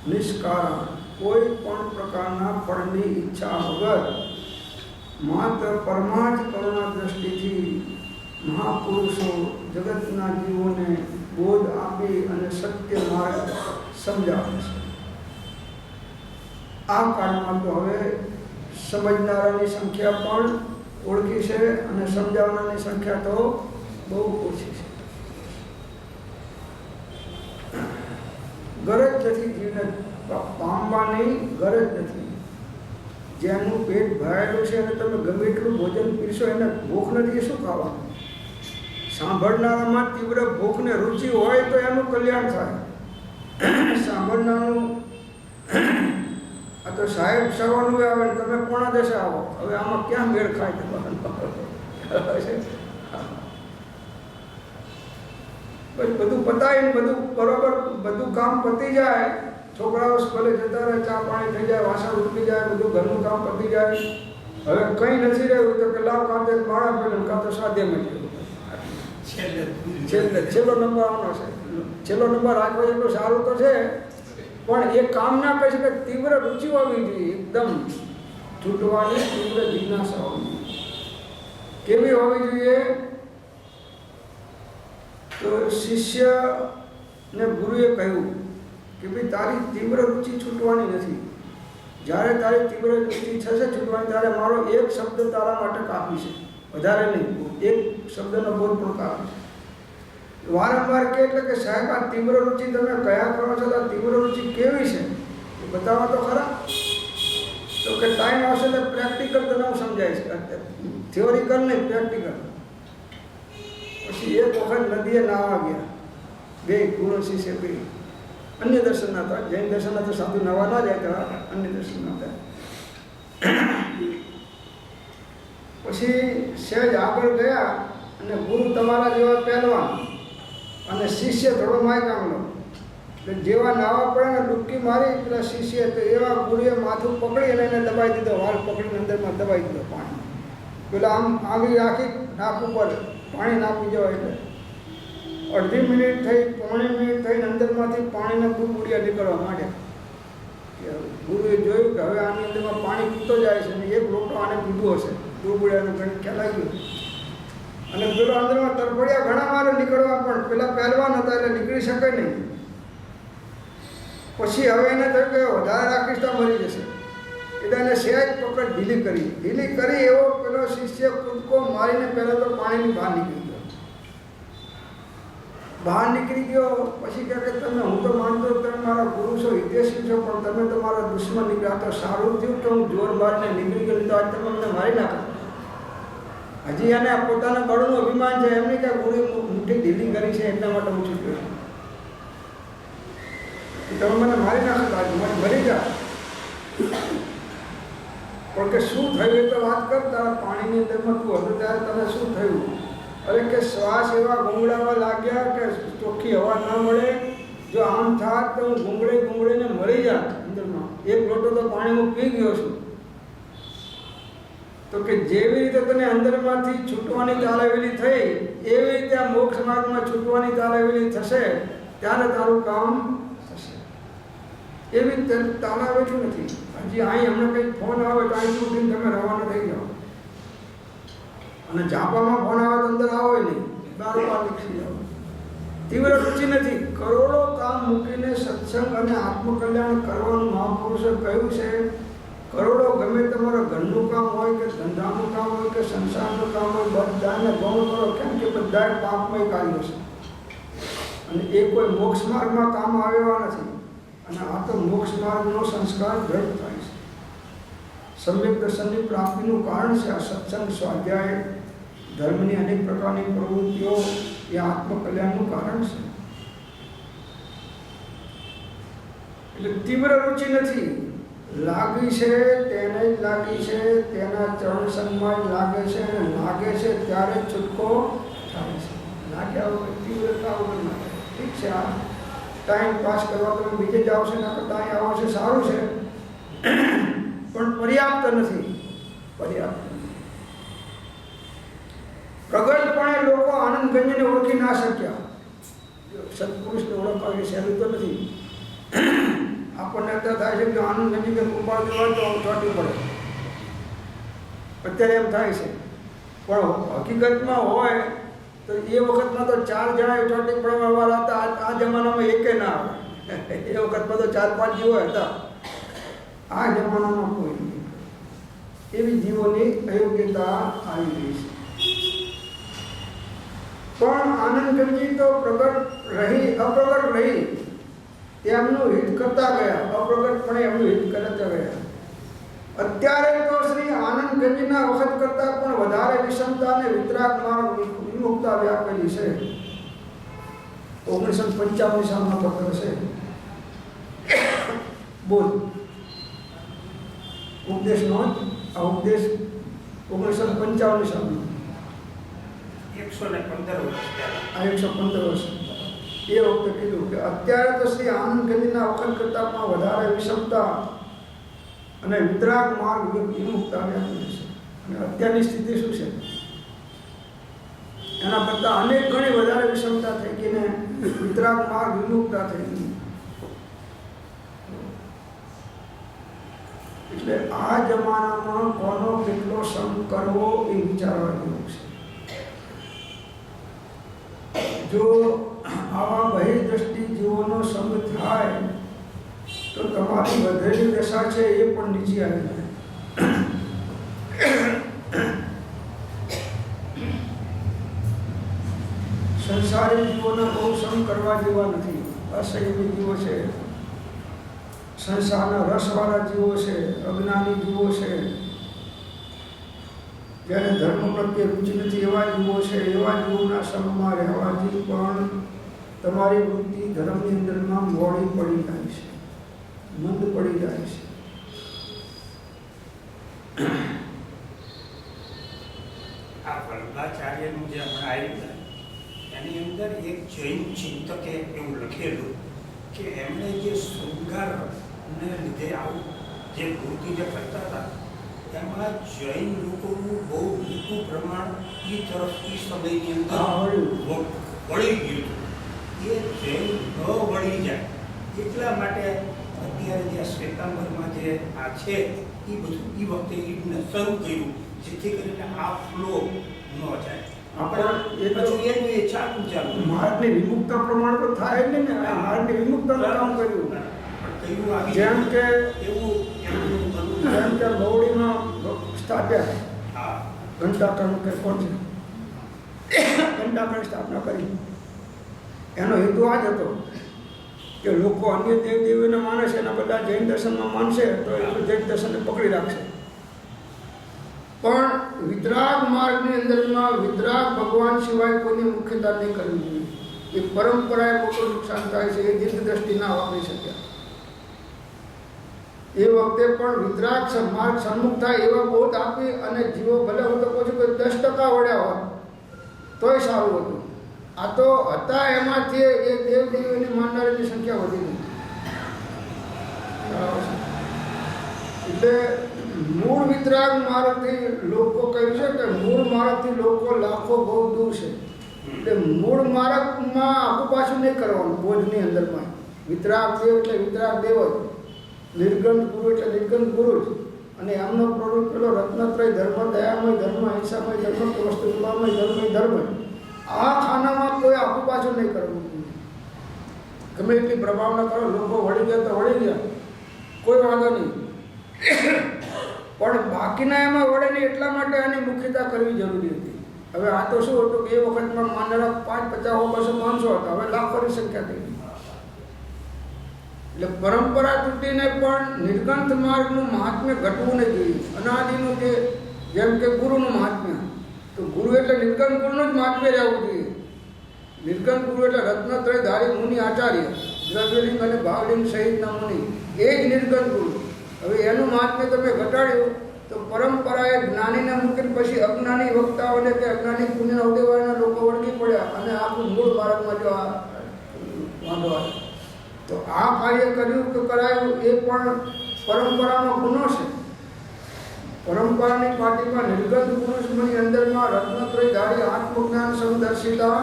નિષ્કારણ, કોઈ પણ પ્રકારના ફળની ઈચ્છા વગર માત્ર પરમાર્થ કરુણા દ્રષ્ટિથી મહાપુરુષો જગતના જીવોને બોધ આપી અને સત્ય માર્ગ સમજાવે છે. આ કાળમાં તો હવે સમજનારાની સંખ્યા પણ ઓળખી છે અને સમજાવનારની સંખ્યા તો બહુ ઓછી છે. ગરજ નથી, જીવને પામવાની ગરજ નથી. જેનું પેટ ભરાયેલું છે અને તમે ગમે એટલું ભોજન પીરશો, એને ભૂખ નથી, શું ખાવાનું? સાંભળનારામાં તીવ્ર ભૂખને રુચિ હોય તો એનું કલ્યાણ થાય. સાંભળનારું આ તો સાહેબ સવારનું આવે ને તમે 9:30 આવો, હવે આમાં ક્યાં મેળ ખાય તમારે? પછી બધું પતાય ને બધું બરોબર, બધું કામ પતી જાય, છોકરાઓ સ્કૂલે જતા રહે, ચા પાણી થઈ જાય, વાસણ ઉઠી જાય, બધું ઘરનું કામ પતી જાય, હવે કંઈ નથી રહ્યું તો કે લાવ કામ માળા પડે કાં તો સાધ્ય મળી. છેલ્લો નંબર આવવાનો છે. છેલ્લો નંબર રાખવો એટલું સારું તો છે, પણ એ કામ ના કહી શકે. તીવ્ર રુચિ હોવી જોઈએ, એકદમ છૂટવાની તીવ્ર જિજ્ઞાસા હોવી. કેવી હોવી જોઈએ? તો શિષ્યને ગુરુએ કહ્યું કે ભાઈ તારી તીવ્ર રુચિ છૂટવાની નથી. જ્યારે તારી તીવ્ર રુચિ થશે છૂટવાની, ત્યારે મારો એક શબ્દ તારા માટે કાફી છે, વધારે નહીં. એક શબ્દનો બોધ પણ કાફી છે. વારંવાર કે એટલે કે સાહેબ આ તીવ્ર રુચિ તમે કયા કરો છો, આ તીવ્ર રુચિ કેવી છે એ બતાવો તો ખરા. તો કે ટાઈમ આવશે તો પ્રેક્ટિકલ તને હું સમજાવીશ, થિયોરિકલ નહીં, પ્રેક્ટિકલ. પછી એક વખત નદીએ નાવા ગયા, બે ગુરુ શિષ્ય બે. અન્ય દર્શન ના હતા, જૈન દર્શન તો સાધુ નવા ના જાય, અન્ય દર્શન ના હતા. પછી સહેજ આગળ ગયા અને ગુરુ તમારા જેવા પહેલવાન અને શિષ્ય થોડો માયકામનો, જેવા નાવા પડે ને ડૂબકી મારી પેલા શિષ્ય, તો એવા ગુરુએ માથું પકડી અને એને દબાઈ દીધો, વાળ પકડીને અંદરમાં દબાઈ દીધો પાણી. પેલા આમ આવી રાખી નાક ઉપર પાણી નાખી જવાય એટલે અડધી મિનિટ થઈ, પોણી મિનિટ થઈને અંદરમાંથી પાણીના બુડબુડિયા નીકળવા માંડ્યા. ગુરુએ જોયું કે હવે આની અંદરમાં પાણી પીતો જાય છે, અને એક લોટો આને પીધું હશે, બુડબુડિયાનું ગણિત ખ્યાલ આવ્યું. અને પેલો અંદરમાં તરફડિયા ઘણા મારે નીકળવા, પણ પેલા પહેલવાન હતા એટલે નીકળી શકે નહીં. પછી હવે એને થયું કે વધારે રાખીશ તો મરી જશે, એટલે એને સહેજ પકડ ઢીલી કરી એવો પેલો શિષ્ય કૂદકો મારીને પહેલાં તો પાણીની બહાર નીકળી ગયો. પછી કહે કે તમે, હું તો માનતો તમે મારા ગુરુ છો, હિતેશી છો, પણ તમે તો મારા દુશ્મન નીકળ્યા. તો સારું થયું કે હું જોર મારીને નીકળી ગયો, તો આજ તમે મને મારી નાખો. હજી એને પોતાના બળનું અભિમાન છે, એમ નહીં કે ગુરુએ મુઠ્ઠી ઢીલી કરી છે એટલા માટે હું છૂટ્યો છું. તમે મને મારી નાખો, આજે મને મરી જા. પણ કે શું થયું એ તો વાત કર, તારા પાણીની અંદરમાં તું હતો ત્યારે તને શું થયું? અરે કે શ્વાસ એવા ગુંગળાવા લાગ્યા કે ચોખ્ખી પૂરતી હવા ના મળે, જો આમ થાત તો હું ગુંગળીને મરી જાત અંદરમાં. એક લોટો તો પાણી હું પી ગયો છું. તો કે જેવી રીતે તને અંદરમાંથી છૂટવાની તાલાવેલી થઈ, એવી રીતે આ મોક્ષ માર્ગમાં છૂટવાની તાલાવેલી થશે ત્યારે તારું કામ થશે. એવી તાલાવેલી નથી. હજી અહીં હમણાં કંઈક ફોન આવે તો અહીંથી ઉઠીને તમે રવાના થઈ જાઓ, અને ઝાપામાં ફોન આવે તો અંદર આવો નહીં, બારોબાર નીકળી જાઓ. તીવ્ર રુચિ નથી. કરોડો કામ મૂકીને સત્સંગ અને આત્મકલ્યાણ કરવાનું મહાપુરુષે કહ્યું છે. કરોડો ગમે તમારા ઘરનું કામ હોય કે ધંધાનું કામ હોય કે સંસારનું કામ હોય, બધાને ગૌણ કરો, કેમ કે બધા પાપમય કાર્યો છે અને એ કોઈ મોક્ષ માર્ગમાં કામ આવ્યા નથી. અને આ તો મોક્ષ માર્ગનો સંસ્કાર દ્રઢ થાય છે. સમ્યક દર્શનની પ્રાપ્તિનું કારણ છે આ સત્સંગ, સ્વાધ્યાય, ધર્મની અનેક પ્રકારની પ્રવૃત્તિઓ એ આત્મકલ્યાણનું કારણ છે. એટલે તીવ્ર રુચિ નથી. લાગી છે તેને જ લાગી છે, તેના ચરણ સંગમાં જ લાગે છે, અને લાગે છે ત્યારે જ છૂટકો થાય છે. લાગ્યા વગર તીવ્રતા વગર ના થાય. ઠીક છે, આ ટાઈમ પાસ કરવા તમે બીજે જાઓ છો ને કરતા અહીં આવો છો, સારું છે, પણ પર્યાપ્ત નથી. પર્યાપ્ત નથી. પ્રગટપણે લોકો આનંદ ગંજને ઓળખી ના શક્યા. સત્પુરુષને ઓળખવા સહેલું તો નથી. આપણને અત્યારે થાય છે કે આનંદ ગંજી કે કૃપા દેવા તો ચોટી પડે, અત્યારે એમ થાય છે. પણ હકીકતમાં હોય તો એ વખતમાં તો 4 જણા ચોટી પડવા વાળા હતા. આ જમાનામાં એકે ના આવે. એ વખતમાં તો 4-5 જીવો હતા. આ જમાનામાં કોઈ નહીં. એવી જીવોની અયોગ્યતા આવી ગઈ છે. પણ આનંદગંજી તો અપ્રગટ રહી તેમનું હિત કરતા ગયા, અપ્રગટપણે એમનું હિત કરતા ગયા. અત્યારે તો શ્રી આનંદગંજીના વખત કરતા પણ વધારે વિષમતા અને વિતરાગ માર્ગ વિમુક્તા વ્યાપેલી છે. 1955 સાલનો પત્ર છે. બોલ ઉપદેશનો આ ઉપદેશ 1955 સાલનો, 115 વર્ષ આ 115 વર્ષ. એ વખતે કીધું કે અત્યારે તો શ્રી આનંદગંજીના વખત કરતાં પણ વધારે વિષમતા અને વિતરાગ માર્ગ વિમુક્તા વ્યાપેલી છે. અને અત્યારની સ્થિતિ શું છે? એના કરતાં અનેક ગણી વધારે વિષમતા થઈ ગઈ ને વિતરાગ માર્ગ વિમુક્તા થઈ ગઈ. એટલે આ જમાનામાં કોનો કેટલો સંગ કરવો એ વિચારવા જેવું છે. જો આવા બહિર્દ્રષ્ટિ જીવોનો સંગ થાય તો તમારી વધેલી દશા છે એ પણ નીચે આવી જાય. સંસારી જીવોનો બહુ સંગ કરવા જેવા નથી. અસંયમી જીવો છે, સંસારના રસવાળા જીવો છે, અજ્ઞાની જીવો છે, જ્યારે ધર્મ પ્રત્યે રુચિ નથી એવા જીવો છે. એવા જીવોના સંગમાં રહેવાથી પણ તમારી વૃત્તિ ધર્મની અંદરમાં મોડી પડી જાય છે, મંદ પડી જાય છે. આ વલ્ભાચાર્યનું જે હમણાં આવ્યું એની અંદર એક જૈન ચિંતકે એવું લખેલું કે એમણે જે શૃંગારને લીધે આવું જે વૃત્તિ જે કરતા હતા એમાં જૈન લોકોનું બહુ મોટું પ્રમાણ એ તરફ એ સમયની અંદર વળી ગયું હતું. એ જૈન ન વળી જાય એટલા માટે અત્યારે જે શ્વેતાંબરમાં જે આ છે એ બધું એ વખતે એમને શરૂ કર્યું જેથી કરીને આ ફ્લો ન જાય. માર્ગની વિમુક્તા પ્રમાણ તો થાય જ નહીં ને. માર્ગની વિમુક્તાનું કામ કર્યું. જેમ કે ગૌડીમાં સ્થાપ્યા ઘંટાકરણ કે કોણ છે, ઘંટાકરણ સ્થાપના કરી. એનો હેતુ આ જ હતો કે લોકો અન્ય દેવદેવીઓને માને છે એના બધા જૈન દર્શનમાં માનશે તો એ જૈન દર્શનને પકડી રાખશે. પણ વિતરાગ માર્ગની અંદરમાં વિતરાગ ભગવાન સિવાય કોઈની મુખ્યતા નહીં કરવી જોઈએ. એ પરંપરાએ મોટું નુકસાન થાય છે. એ દીર્ઘ દ્રષ્ટિ ના વાપરી શક્યા. એ વખતે પણ વિતરાગ માર્ગ સન્મુખ થાય એવા બોધ આપી અને જીવો ભલે હું તો કહું છું કે 10% વળ્યા હોત તોય સારું હતું. આ તો હતા એમાંથી એ દેવ દેવીઓની માનનારીની સંખ્યા વધી ગઈ. એટલે મૂળ વિતરાગ માર્ગથી લોકો કહ્યું છે કે મૂળ માર્ગથી લોકો લાખો બહુ દૂર છે. એટલે મૂળ માર્ગમાં આખું પાછું નહીં કરવાનું. બોધની અંદરમાં વિતરાગ દેવ એટલે વિતરાગ દેવ જ, નિર્ગંધ ગુરુ એટલે નિર્ગંધ ગુરુ જ. અને એમનો પ્રવૃત્તિ પેલો રત્નત્રય ધર્મ, દયામય ધર્મ, હિંસામય ધર્મ કે વસ્તુ ધર્મય ધર્મ, આ ખાનામાં કોઈ આખું પાછું નહીં કરવું. ગમે એટલી પ્રભાવના કરો, લોકો વળી ગયા તો વળી ગયા, કોઈ વાંધો નહીં. પણ બાકીના એમાં વળે નહીં એટલા માટે આની મુખ્યતા કરવી જરૂરી હતી. હવે આ તો શું હતું કે એ વખતમાં માનનારા 5, 50, 200 માણસો હતા, હવે લાખોની સંખ્યા થઈ ગઈ. એટલે પરંપરા તૂટીને પણ નિર્ગંથ માર્ગનું મહાત્મ્ય ઘટવું નહીં જોઈએ. અનાદિનું જે જેમ કે ગુરુનું મહાત્મ્ય, તો ગુરુ એટલે નિર્ગંથ ગુરુનું જ મહાત્મ્ય રહેવું જોઈએ. નિર્ગંથ ગુરુ એટલે રત્નત્રય ધારી મુનિ આચાર્ય, દ્રવ્યલિંગ અને ભાવલિંગ સહિતના મુનિ, એ જ નિર્ગંથ ગુરુ. હવે એનું મહાત્મ્ય તમે ઘટાડ્યું તો પરંપરાએ જ્ઞાનીને મૂકીને પછી અજ્ઞાની વક્તાઓને કે અજ્ઞાની પુણ્ય અવદેવાના લોકો વળગી પડ્યા અને આખું મૂળ માર્ગમાં જો આ વાંધો આવે. તો આ કાર્ય કર્યું કે કરાયું એ પણ પરંપરાનો ગુનો છે. પરંપરાની પાટીમાં નિર્ગત પુરુષની અંદરમાં રત્નત્રય ધારી આત્મજ્ઞાન સમદર્શિતા,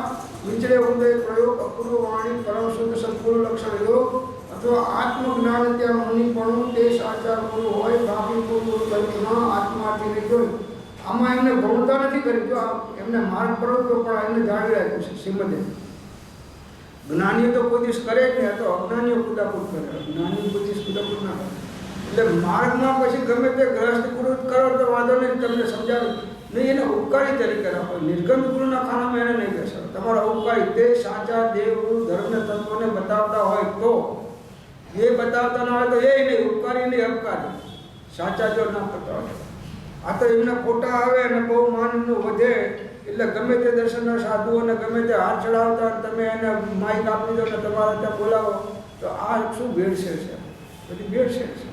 વિચરે ઉદય પ્રયોગ, અપૂર્વ વાણી, પરમ શુદ્ધ સદગુરુ લક્ષણ યોગ અથવા આત્મજ્ઞાન ત્યાં મુનિપણું તે સાચા ગુરુ હોય, બાકી ગુરુ કલ્પના આત્માથી નહીં જોઈ. આમાં એમને ગૌણતા નથી કરી. જો એમને માર્ગ પ્રવૃત્તિ પણ એમને જાળવી રાખ્યું છે શ્રીમદે. જ્ઞાનીઓ તો કોઈ દિવસ કરે જ નહીં, તો અજ્ઞાનીઓ કુદાકુદ કરે, જ્ઞાનીઓ કોઈ દિવસ કુદાકુદ ના કરે. એટલે માર્ગમાં પછી ગમે તે ગ્રસ્ત ગુરુ કરો તો વાંધો નહીં, તમને સમજાવે નહીં, એને ઉપકારી તરીકે રાખો. નિર્ગંધ ગુરુના ખાનામાં એને નહીં બેસાડો. તમારા ઉપકારી તે સાચા દેવ ગુરુ ધર્મને તત્વોને બતાવતા હોય તો, એ બતાવતા ના હોય તો એ નહીં, ઉપકારી નહીં અપકારી. સાચા જો ના કરતા હોય આ તો એમના ફોટા આવે અને બહુ માનનું વધે એટલે ગમે તે દર્શનના સાધુઓને ગમે તે હાથ ચડાવતા તમે એને માઇક આપી દો ને તમારે ત્યાં બોલાવો તો આ શું ભેળસેળ છે? બધી ભેળસેળ છે.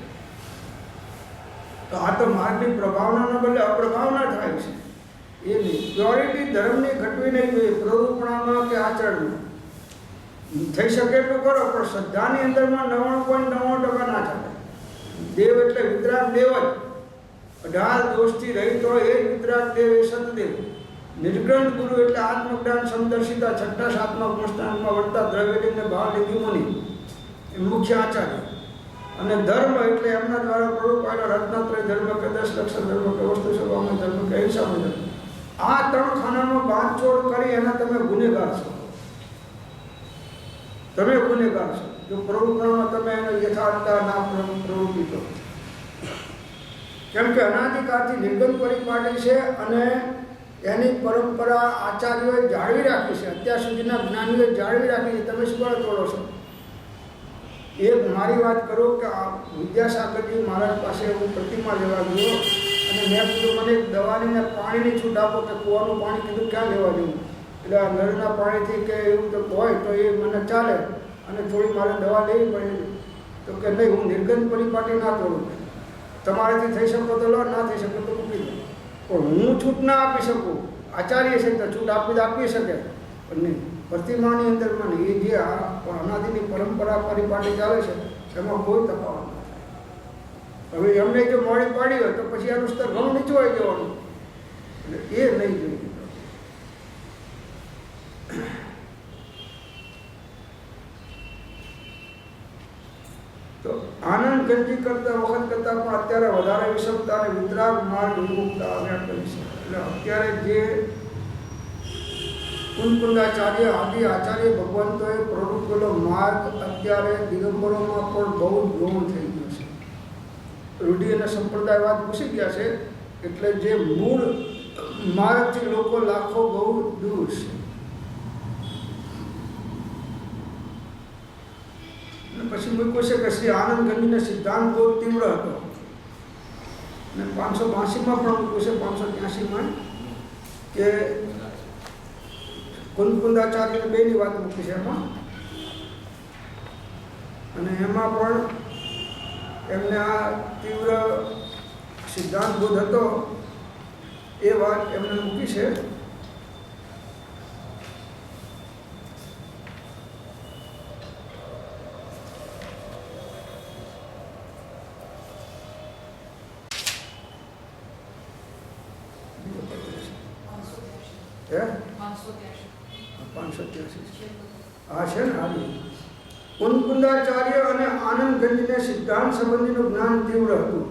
તો આ તો માર્ગની પ્રભાવનાના બદલે અપ્રભાવના થાય છે. એ નહીં. પ્યોરિટી ધર્મની ઘટવી નહીં જોઈએ, પ્રરૂપણામાં કે આચરણમાં. થઈ શકે એટલું કરો, પણ શ્રદ્ધાની અંદરમાં 99.99% ના ચાલે. દેવ એટલે વિતરાગ દેવ જ. 18 દોષથી રહિત હોય એ વિતરાગ દેવ, એ સતદેવ. નિર્ગ્રંથ ગુરુ એટલે આત્મજ્ઞાન સમદર્શિતા, 6, 7મા પુષ્ટાંગમાં વળતા દ્રવ્યલિંગને ભાવલિંગી મુનિ, એ મુખ્ય આચાર્ય. અને ધર્મ એટલે એમના દ્વારા પ્રરૂપાયેલો રત્નત્રય ધર્મ કે 10 લક્ષણ ધર્મ કે વસ્તુ સભામાં ધર્મ કે હિંસામાં ધર્મ. આ 3 ખાનામાં બાંધછોડ કરી એના તમે ગુનેગાર છો. તમે ગુનેગાર છો જો પ્રવૃત્તિમાં તમે એને યથાર્થતા ના પ્રવૃત્તિ કરો. કેમ કે અનાદિકાળથી નિર્ગમ પરિપાટી છે અને એની પરંપરા આચાર્યોએ જાળવી રાખી છે. અત્યાર સુધીના જ્ઞાનીઓએ જાળવી રાખી છે. તમે શું કરો તોડો છો? એક મારી વાત કરું કે વિદ્યાસાગરજી મહારાજ પાસે હું પ્રતિમા લેવા ગયો અને મેં કીધું મને દવાની ને પાણીની છૂટ આપો કે કૂવાનું પાણી કીધું ક્યાં લેવા જવું? એટલે આ નળના પાણીથી કે એવું તો હોય તો એ મને ચાલે અને થોડી મારે દવા લેવી પડે. તો કે નહીં, હું નિર્ગંધ પરિપાટી ના તોડું. તમારાથી થઈ શકો તો લો, ના થઈ શકો તો મૂકી દો. પણ હું છૂટ ના આપી શકું. આચાર્ય છે તો છૂટ આપી શકે પણ નહીં. પ્રતિમાની અંદરમાં નહીં. એ જે અનાદિની પરંપરા પરિપાટી ચાલે છે એમાં કોઈ તફાવત નથી. હવે એમને જો મોડી પાડી હોય તો પછી આનું સ્તર ઘણું નીચું આવી જવાનું. એટલે એ નહીં જોઈએ. તો આનંદ ગંજી કરતા વખત કરતાં પણ અત્યારે વધારે વિષમતા અને વિતરાગ માર્ગ વિમુખતા આવ્યા કરી છે. એટલે અત્યારે જે કુંદકુંદાચાર્ય આદિ આચાર્ય ભગવંતોએ પ્રવૃત્તિનો માર્ગ અત્યારે દિગંબરોમાં પણ બહુ જ ગૌણ થઈ ગયો છે. રૂઢિ અને સંપ્રદાયવાદ ઘૂસી ગયા છે. એટલે જે મૂળ માર્ગથી લોકો લાખો બહુ દૂર છે. પછી મૂક્યું છે કે શ્રી આનંદ ગંજીનો સિદ્ધાંત બહુ તીવ્ર હતો અને 582માં પણ મૂક્યું છે, 583માં કે કુંદકુંદાચાર્ય બેની વાત મૂકી છે એમાં. અને એમાં પણ એમને આ તીવ્ર સિદ્ધાંત બોધ હતો એ વાત એમને મૂકી છે. 583 આ છે ને આ કુંકુંદાચાર્ય અને આનંદગંજને સિદ્ધાંત સંબંધીનું જ્ઞાન તીવ્ર હતું.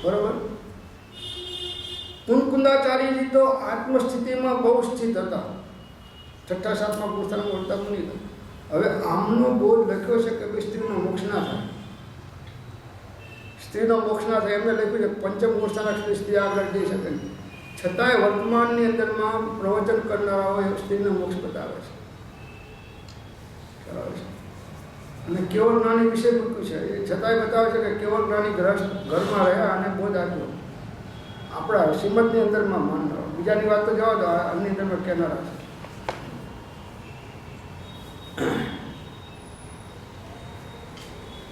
બરાબર. કુંકુંદાચાર્યજી તો આત્મસ્થિતિમાં બહુ સ્થિત હતા. 6ઠા 7મા પુસ્તકમાં બોલતા મુનિ. હવે આમનો બોધ લખ્યો છે કે સ્ત્રીનો મોક્ષ ના થાય. સ્ત્રીનો મોક્ષ ના થાય એમને લખ્યું છે પંચમ પુરુષાના સ્ત્રી આગળ જઈ શકે નહીં. છતાંય વર્તમાનની અંદરમાં પ્રવચન કરનારાઓ સ્ત્રીનો મોક્ષ બતાવે છે. અને કેવળ જ્ઞાની વિશે મૂક્યું છે. એ છતાંય બતાવે છે કે કેવળ જ્ઞાની ઘરમાં રહ્યા અને બોધ આપ્યો. આપણા શ્રીમદની અંદરમાં માનનાર. બીજાની વાત તો જવા દો, આની અંદરમાં કહેનારા છે.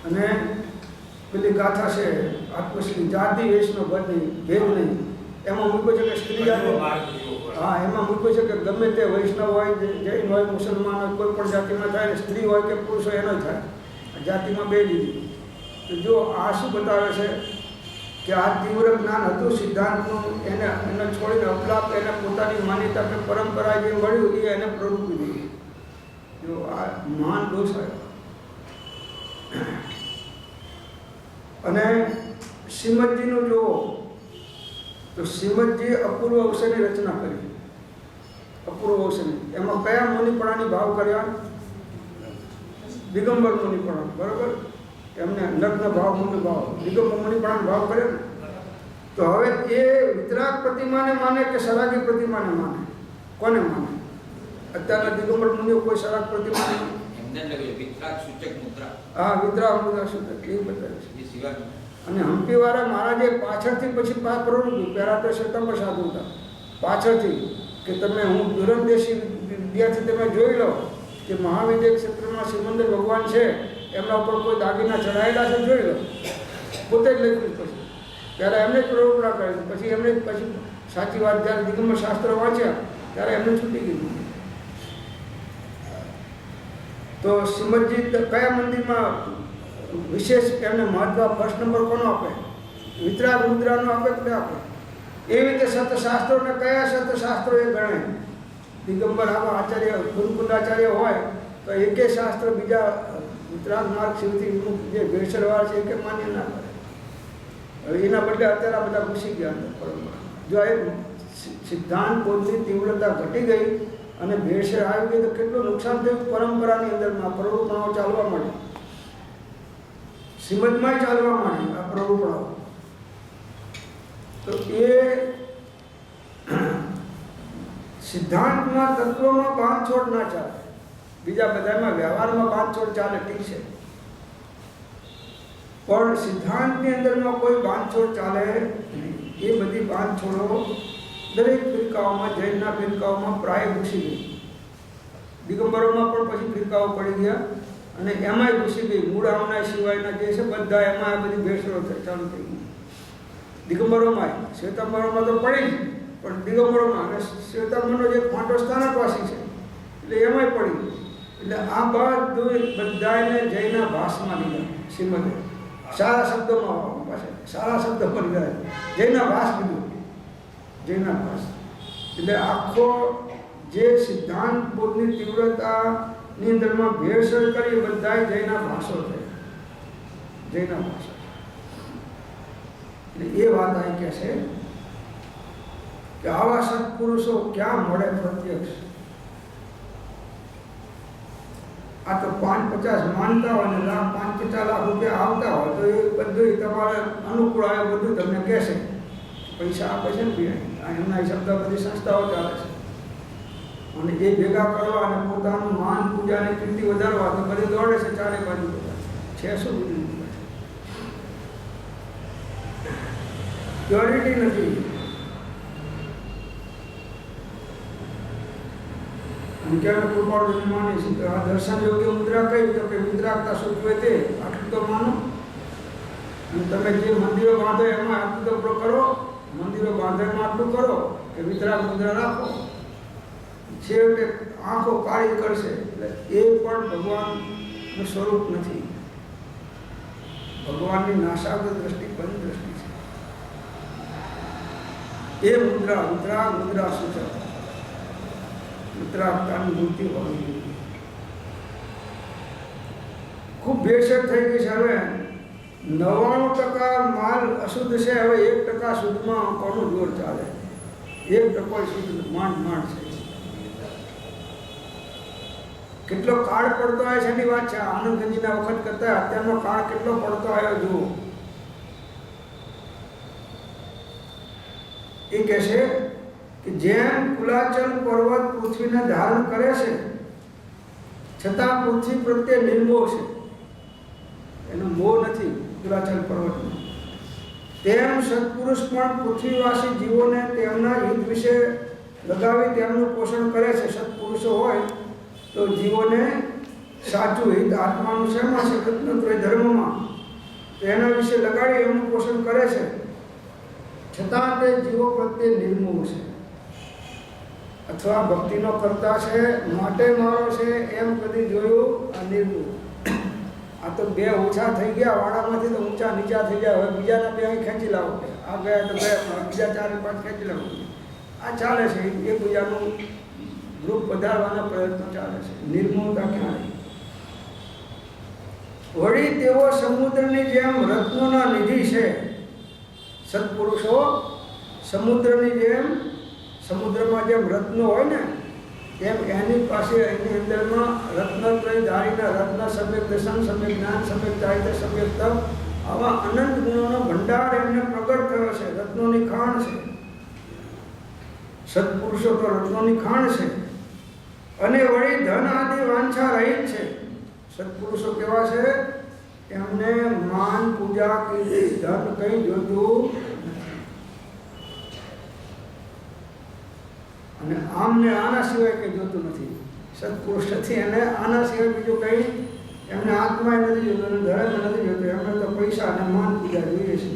અને પેલી ગાથા છે આત્મશ્રી જાતિ વેશનો ભેદ નહીં, એમાં મૂક્યો છે કે સ્ત્રી હા એમાં મૂક્યો છે કે ગમે તે વૈષ્ણવ હોય, જૈન હોય, મુસલમાન હોય, કોઈ પણ જાતિમાં થાય, સ્ત્રી હોય કે પુરુષ હોય એનો થાય. જાતિમાં બે લીધી. તો જો આ શું બતાવે છે કે આ તીવ્ર જ્ઞાન હતું સિદ્ધાંતનું, એને છોડીને અપલાપ એને પોતાની માન્યતા કે પરંપરા જે મળ્યું એ એને પ્રવૃત્તિ દીધી. જો આ મહાન દોષ આવ્યો. અને શ્રીમદજીનું જુઓ તો શ્રીમદજીએ અપૂર્વ અવસરની રચના કરી. અપૂર્વ અવસરની એમાં કયા મુનિપણાની ભાવ કર્યા? દિગંબર મુનિપણા. બરાબર. એમને નગ્ન ભાવ, મુનિ ભાવ, દિગંબર મુનિપણાનો ભાવ કર્યો ને. તો હવે એ વિતરાગ પ્રતિમાને માને કે સરાગી પ્રતિમાને માને? કોને માને? અત્યારના દિગંબર મુનિઓ કોઈ સરાગ પ્રતિમા નહીં. હા, વિતરાગ મુદ્રા સૂચક એ બતાવે છે. અને હમ્પીવાળા મહારાજે પાછળથી પછી પ્રવૃત્તિ પહેલાં તો શ્વેતાંબર સાધુ હતા. પાછળથી કે તમે હું દુરંદેશી વિદ્યાર્થી તમે જોઈ લો કે મહાવિદ્ય ક્ષેત્રમાં શ્રીમંદર ભગવાન છે, એમના ઉપર કોઈ દાગીના ચડાયેલા છે, જોઈ લો. પોતે જ લખ્યું. પછી ત્યારે એમને જ પ્રવૃત્તિ કરી. પછી એમને પછી સાચી વાત જ્યારે દિગંબર શાસ્ત્ર વાંચ્યા ત્યારે એમને છૂટી ગયું. તો શ્રીમદજી કયા મંદિરમાં વિશેષ એમને મહત્વ ફર્સ્ટ નંબર કોનો આપે? વિતરાગ મુદ્રાનો આપે કે આપે? એવી રીતે સતશાસ્ત્રોને કયા સતશાસ્ત્રો એ ગણે? દિગંબર આવા આચાર્ય કુંકુંદાચાર્ય હોય તો એકે શાસ્ત્ર બીજા વિતરાગ માર્ગ શિવથી વિમુખ જે ભેળસેળવાળા છે એ માન્ય ના કરે. હવે એના બદલે અત્યારે બધા ઘૂસી ગયા અંદર પરંપરા. જો એ સિદ્ધાંત બોધની તીવ્રતા ઘટી ગઈ અને ભેળસેળ આવી ગઈ તો કેટલું નુકસાન થયું પરંપરાની અંદરમાં. પ્રવૃત્તિઓ ચાલવા માંડી, શ્રીમદમાં ચાલવા માંડી આ પ્રવૃત્તિઓ. તો એ સિદ્ધાંતમાં તત્વમાં બાંધછોડ ના ચાલે. બીજા બધામાં વ્યવહારમાં બાંધછોડ ચાલે, ઠીક છે, પણ સિદ્ધાંતની અંદરમાં કોઈ બાંધછોડ ચાલે નહીં. એ બધી બાંધછોડો દરેક ફિરકાઓમાં, જૈનના ફિરકાઓમાં પ્રાય ઘૂસી ગઈ. દિગંબરોમાં પણ પછી ફિરકાઓ પડી ગયા અને એમાંય ઘૂસી ગઈ. મૂળ આવના સિવાયના જે છે બધા એમાં આ બધી ભેળસેળો ચાલુ થઈ ગઈ. દિગંબરોમાં, શ્વેતાંબરોમાં તો પડી જ, પણ દિગંબરોમાં અને શ્વેતાંબરનો જે ફાંટો સ્થાનકવાસી છે એટલે એમાંય પડી. એટલે આ બધું બધાને જૈના ભાસમાં લીધા. શ્રીમદે સારા શબ્દોમાં પાસે સારા શબ્દ પર ગયા, જૈના ભાસ લીધું. જૈના ભાસ એટલે આખો જે સિદ્ધાંત બોધની તીવ્રતાની અંદરમાં ભેળસેળ કરી બધા જૈના ભાષો થયા. જૈના ભાષા એટલે એ વાત અહીં કહે છે કે આવા સત્પુરુષો ક્યાં મળે પ્રત્યક્ષ? આ તો 5-50 માનતા હોય ને 5-50 લાખ રૂપિયા આવતા હોય તો એ બધું તમારે અનુકૂળ આવે, બધું તમને કહેશે. પૈસા આપે છે ને એમના હિસાબથી બધી સંસ્થાઓ ચાલે છે. અને એ ભેગા કરવા અને પોતાનું માન, પૂજા અને કીર્તિ વધારવા તો બધે દોડે છે ચારે બાજુ. બધા છે શું પ્યોરિટી નથી. અને ક્યારે કૃપાળુ માની છે આ દર્શન યોગ્ય મુદ્રા કઈ તો કે વિતરાગતા સૂચવે તે આટલું તો માનો. અને તમે જે મંદિરો બાંધો એમાં આટલું તો કરો, મંદિરો બાંધો એમાં આટલું કરો કે વિતરાગ મુદ્રા રાખો. છેવટે આંખો કાળી કરશે એટલે એ પણ ભગવાનનું સ્વરૂપ નથી. ભગવાનની નાશાગ્ર દ્રષ્ટિ બંધ દ્રષ્ટિ છે. એ મુદ્રા વિતરાગ મુદ્રા સૂચક મિત્રાવતાની વૃત્તિ હોવી જોઈએ. ખૂબ ભેળસેળ થઈ ગઈ છે. હવે 99% માલ અશુદ્ધ છે, હવે 1% શુદ્ધમાં કોનું જોર ચાલે? 1% શુદ્ધ માંડ છે. કેટલો કાળ પડતો આવે છે એની વાત છે. આનંદગંજીના વખત કરતા અત્યારનો કાળ કેટલો પડતો આવ્યો જુઓ. એ કહે છે કે જેમ કુલાચલ પર્વત પૃથ્વીને ધારણ કરે છે છતાં પૃથ્વી પ્રત્યે નિર્મોહ છે, એનો મોહ નથી કુલાચલ પર્વતનો, તેમ સત્પુરુષ પણ પૃથ્વીવાસી જીવોને તેમના હિત વિશે લગાવી તેમનું પોષણ કરે છે. સત્પુરુષો હોય તો જીવોને સાચું હિત આત્માનું શેમાં છે? રત્નત્રય ધર્મમાં. તો એના વિશે લગાડી એમનું પોષણ કરે છે, છતાં તે જીવો પ્રત્યે નિર્મોહ છે, અથવા ભક્તિનો કરતા છે માટે મારો છે એમ કદી જોયું? આ નિર્મોહ. આ તો બે ઓછા થઈ ગયા વાડામાંથી, તો ઊંચા નીચા થઈ ગયા. હવે બીજાના બે અહીં ખેંચી લાવો, આ ગયા તો ગયા, બીજા 4-5 ખેંચી લાવો. આ ચાલે છે, એકબીજાનું ગ્રુપ વધારવાના પ્રયત્નો ચાલે છે. નિર્મોહતા ક્યાં રહી? વળી તેઓ સમુદ્રની જેમ રત્નોના નિધિ છે. સત્પુરુષો સમુદ્રની જેમ, સમુદ્રમાં જેમ રત્નો હોય ને તેમ એની પાસે એની અંદરમાં રત્નત્રય ધારીના રત્ન સમ્યક દર્શન, સમ્યક જ્ઞાન, સમ્યક ચારિત્ર, સમ્યક તપ, આવા અનંત ગુણોનો ભંડાર એમને પ્રગટ થયો છે. રત્નોની ખાણ છે. સત્પુરુષો તો રત્નોની ખાણ છે. અને વળી ધન આદિ વાંછા રહિત છે. સત્પુરુષો કેવા છે? એમને માન, પૂજા, કીર્તિ, ધન કંઈ જોતું અને આમને આના સિવાય કંઈ જોતું નથી. સત્પુરુષ નથી એને આના સિવાય બીજું કંઈ, એમને આત્મા નથી જોતું, ધર્મ નથી જોતું, એમને તો પૈસા અને માન પૂજા જોઈએ છે.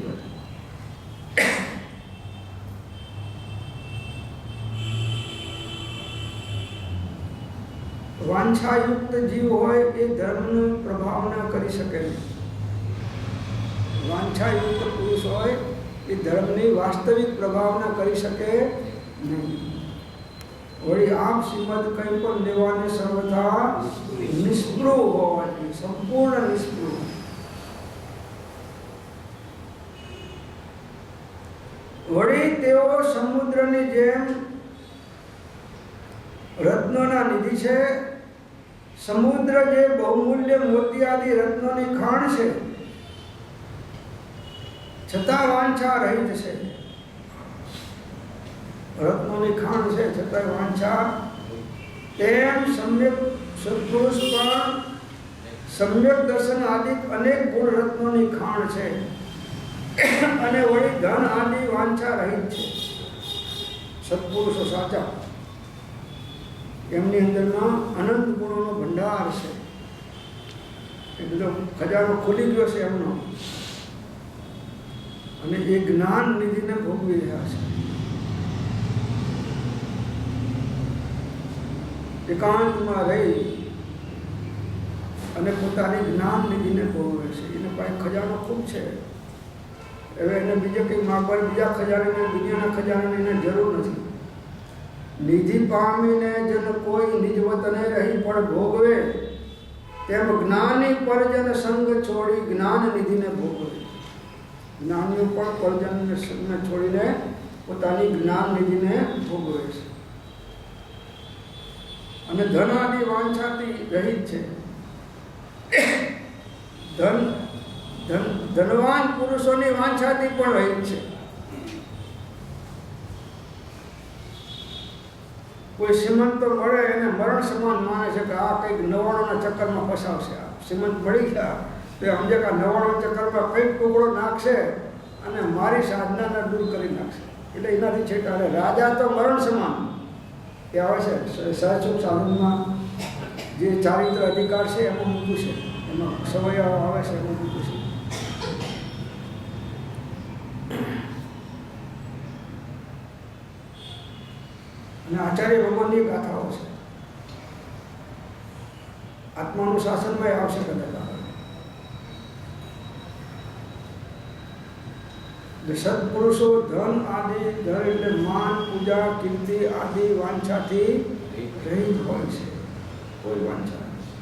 વાંછાયુક્ત જીવ હોય એ ધર્મનો પ્રભાવ ન કરી શકે નહીં. વાંછાયુક્ત પુરુષ હોય એ ધર્મની વાસ્તવિક પ્રભાવ ન કરી શકે નહીં. વળી આપ શ્રીમદ કંઈ પણ લેવાને સર્વથા નિષ્પૃહ હોવા જોઈએ, સંપૂર્ણ નિષ્પૃહ. વળી તેઓ સમુદ્રની જેમ રત્નોના નિધિ છે. સમુદ્ર જે બહુમૂલ્ય મોતી આદિ રત્નોની ખાણ છે, છતાં વાંછા રહિત છે. રત્નોની ખાણ છે છતાં વાંછા. તેમ સમ્યક સત્પુરુષ પણ સમ્યક દર્શન આદિ અનેક ગુણ રત્નોની ખાણ છે. અને વળી ધન આદિ વાંછા રહિત છે. સત્પુરુષો સાચા, એમની અંદરમાં અનંત ગુણોનો ભંડાર છે. એ બધો ખજાનો ખુલી ગયો છે એમનો, અને એ જ્ઞાન નિધિને ભોગવી રહ્યા છે. એકાંતમાં રહી અને પોતાની જ્ઞાન નિધિને ભોગવે છે. એને પાસે ખજાનો ખૂબ છે. હવે એને બીજે કંઈ માગવા, બીજા ખજાને, દુનિયાના ખજાનાની એને જરૂર નથી. નિધિ પામીને જન કોઈ નિજવતને રહી પણ ભોગવે, તેમ જ્ઞાની પરજન સંગ છોડી જ્ઞાન નિધિને ભોગવે. જ્ઞાનીઓ પણ પરજન સંગને છોડીને પોતાની જ્ઞાન નિધિને ભોગવે છે. અને ધન આદિ વાંછાથી રહિત છે. ધનવાન પુરુષોની વાંછાથી પણ રહિત છે. કોઈ શ્રીમંત તો મળે એને મરણ સમાન માને છે કે આ કંઈક નવાણોના ચક્કરમાં ફસાવશે. આ શ્રીમંત મળી ગયા તો સમજે કે આ નવાણો ચક્કરમાં કંઈક ટુકડો નાખશે અને મારી સાધનાને દૂર કરી નાખશે. એટલે એનાથી છેટાડે. રાજા તો મરણ સમાન એ આવે છે. સહસુખ સાધનમાં જે ચારિત્ર અધિકાર છે એમાં મૂકું છે, એમાં સવૈયાઓ આવે છે એમાં મૂકું છે. અને આચાર્ય ભગવાનની ગાથાઓ છે. આત્માનું શાસનમાં આવશે કદાચ. સત્પુરુષો ધન આદિ, ધન એટલે માન, પૂજા, કીર્તિ આદિ વાંછાથી રહિત હોય છે, કોઈ વાંચા નથી.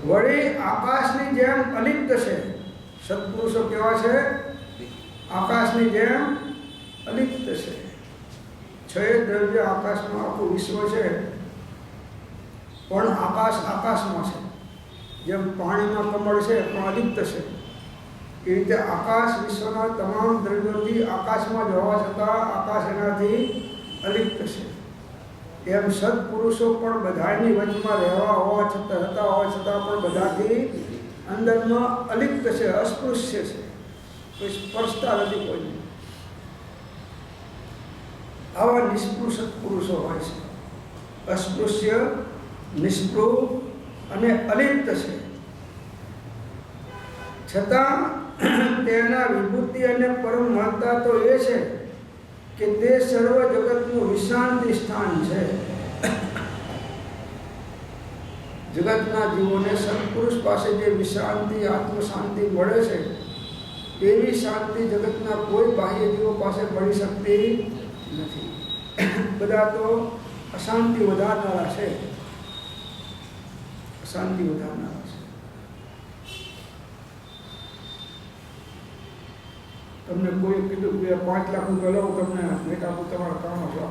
વળી આકાશની જેમ અલિપ્ત છે. સત્પુરુષો કેવા છે? આકાશની જેમ અલિપ્ત છે. છ દ્રવ્ય આકાશમાં આખું વિશ્વ છે, પણ આકાશ આકાશમાં છે. જેમ પાણીમાં કમળ છે પણ અલિપ્ત છે, એ રીતે આકાશ વિશ્વના તમામ દ્રવ્યોથી આકાશમાં જ હોવા છતાં આકાશ એનાથી અલિપ્ત છે. એમ સત્પુરુષો પણ બધાની વચમાં રહેતા હોવા છતાં પણ બધાથી અંદરમાં અલિપ્ત છે, અસ્પૃશ્ય છે, કોઈ સ્પર્શતા નથી કોઈને. આવા નિષ્પૃહ સત્પુરુષો હોય છે. અસ્પૃશ્ય, નિષ્પૃહ અને અલિપ્ત છે. છતાં તેના વિભૂતિ અને પરમ મહત્તા તો એ છે કે તે સર્વ જગતનું વિશ્રાંતિ સ્થાન છે. જગતના જીવોને સત્પુરુષ પાસે જે વિશ્રાંતિ, આત્મશાંતિ મળે છે, એવી શાંતિ જગતના કોઈ બાહ્ય જીવો પાસે મળી શકતી નથી. બધા તો અશાંતિ વધારનારા છે, અશાંતિ વધારનારા છે. તમને કોઈ કીધું કે 5 લાખ રૂપિયા લો, તમને ભેટ આપું, તમારા કામ છો.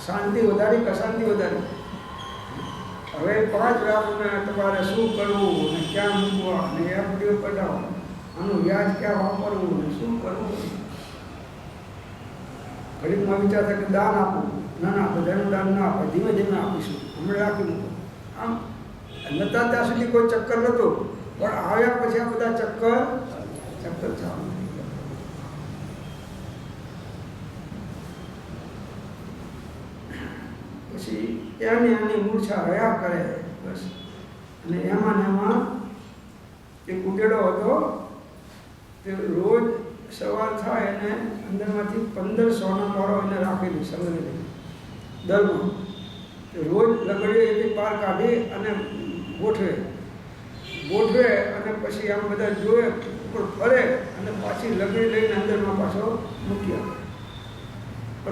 શાંતિ વધારી કે અશાંતિ વધારી? હવે 5 લાખમાં તમારે શું કરવું અને ક્યાં મૂકવા અને એફડીઓ કઢાવો, આનું વ્યાજ ક્યાં વાપરવું અને શું કરવું? ઘડીકમાં વિચાર થાય કે દાન આપવું. ના, બધાનું દાન ના આપે, ધીમે ધીમે આપીશું, હમણાં આપી મૂકો. આમ નતા ત્યાં સુધી કોઈ ચક્કર નહોતું, પણ આવ્યા પછી આ બધા ચક્કર ચાલુ. પછી એની મૂર્છા રહ્યા કરે બસ. અને એમાં એક ઉડેડો હતો, તે રોજ સવાર થાય એને અંદરમાંથી 15 સોના વાળો એને રાખેલી સંગ્રહ દરમાં. રોજ લગડીએ એની પાર કાઢી અને ગોઠવે અને પછી આમ બધા જોવે, ઉપર ફરે અને પાછી લગડી લઈને અંદરમાં પાછો મૂકી આપે.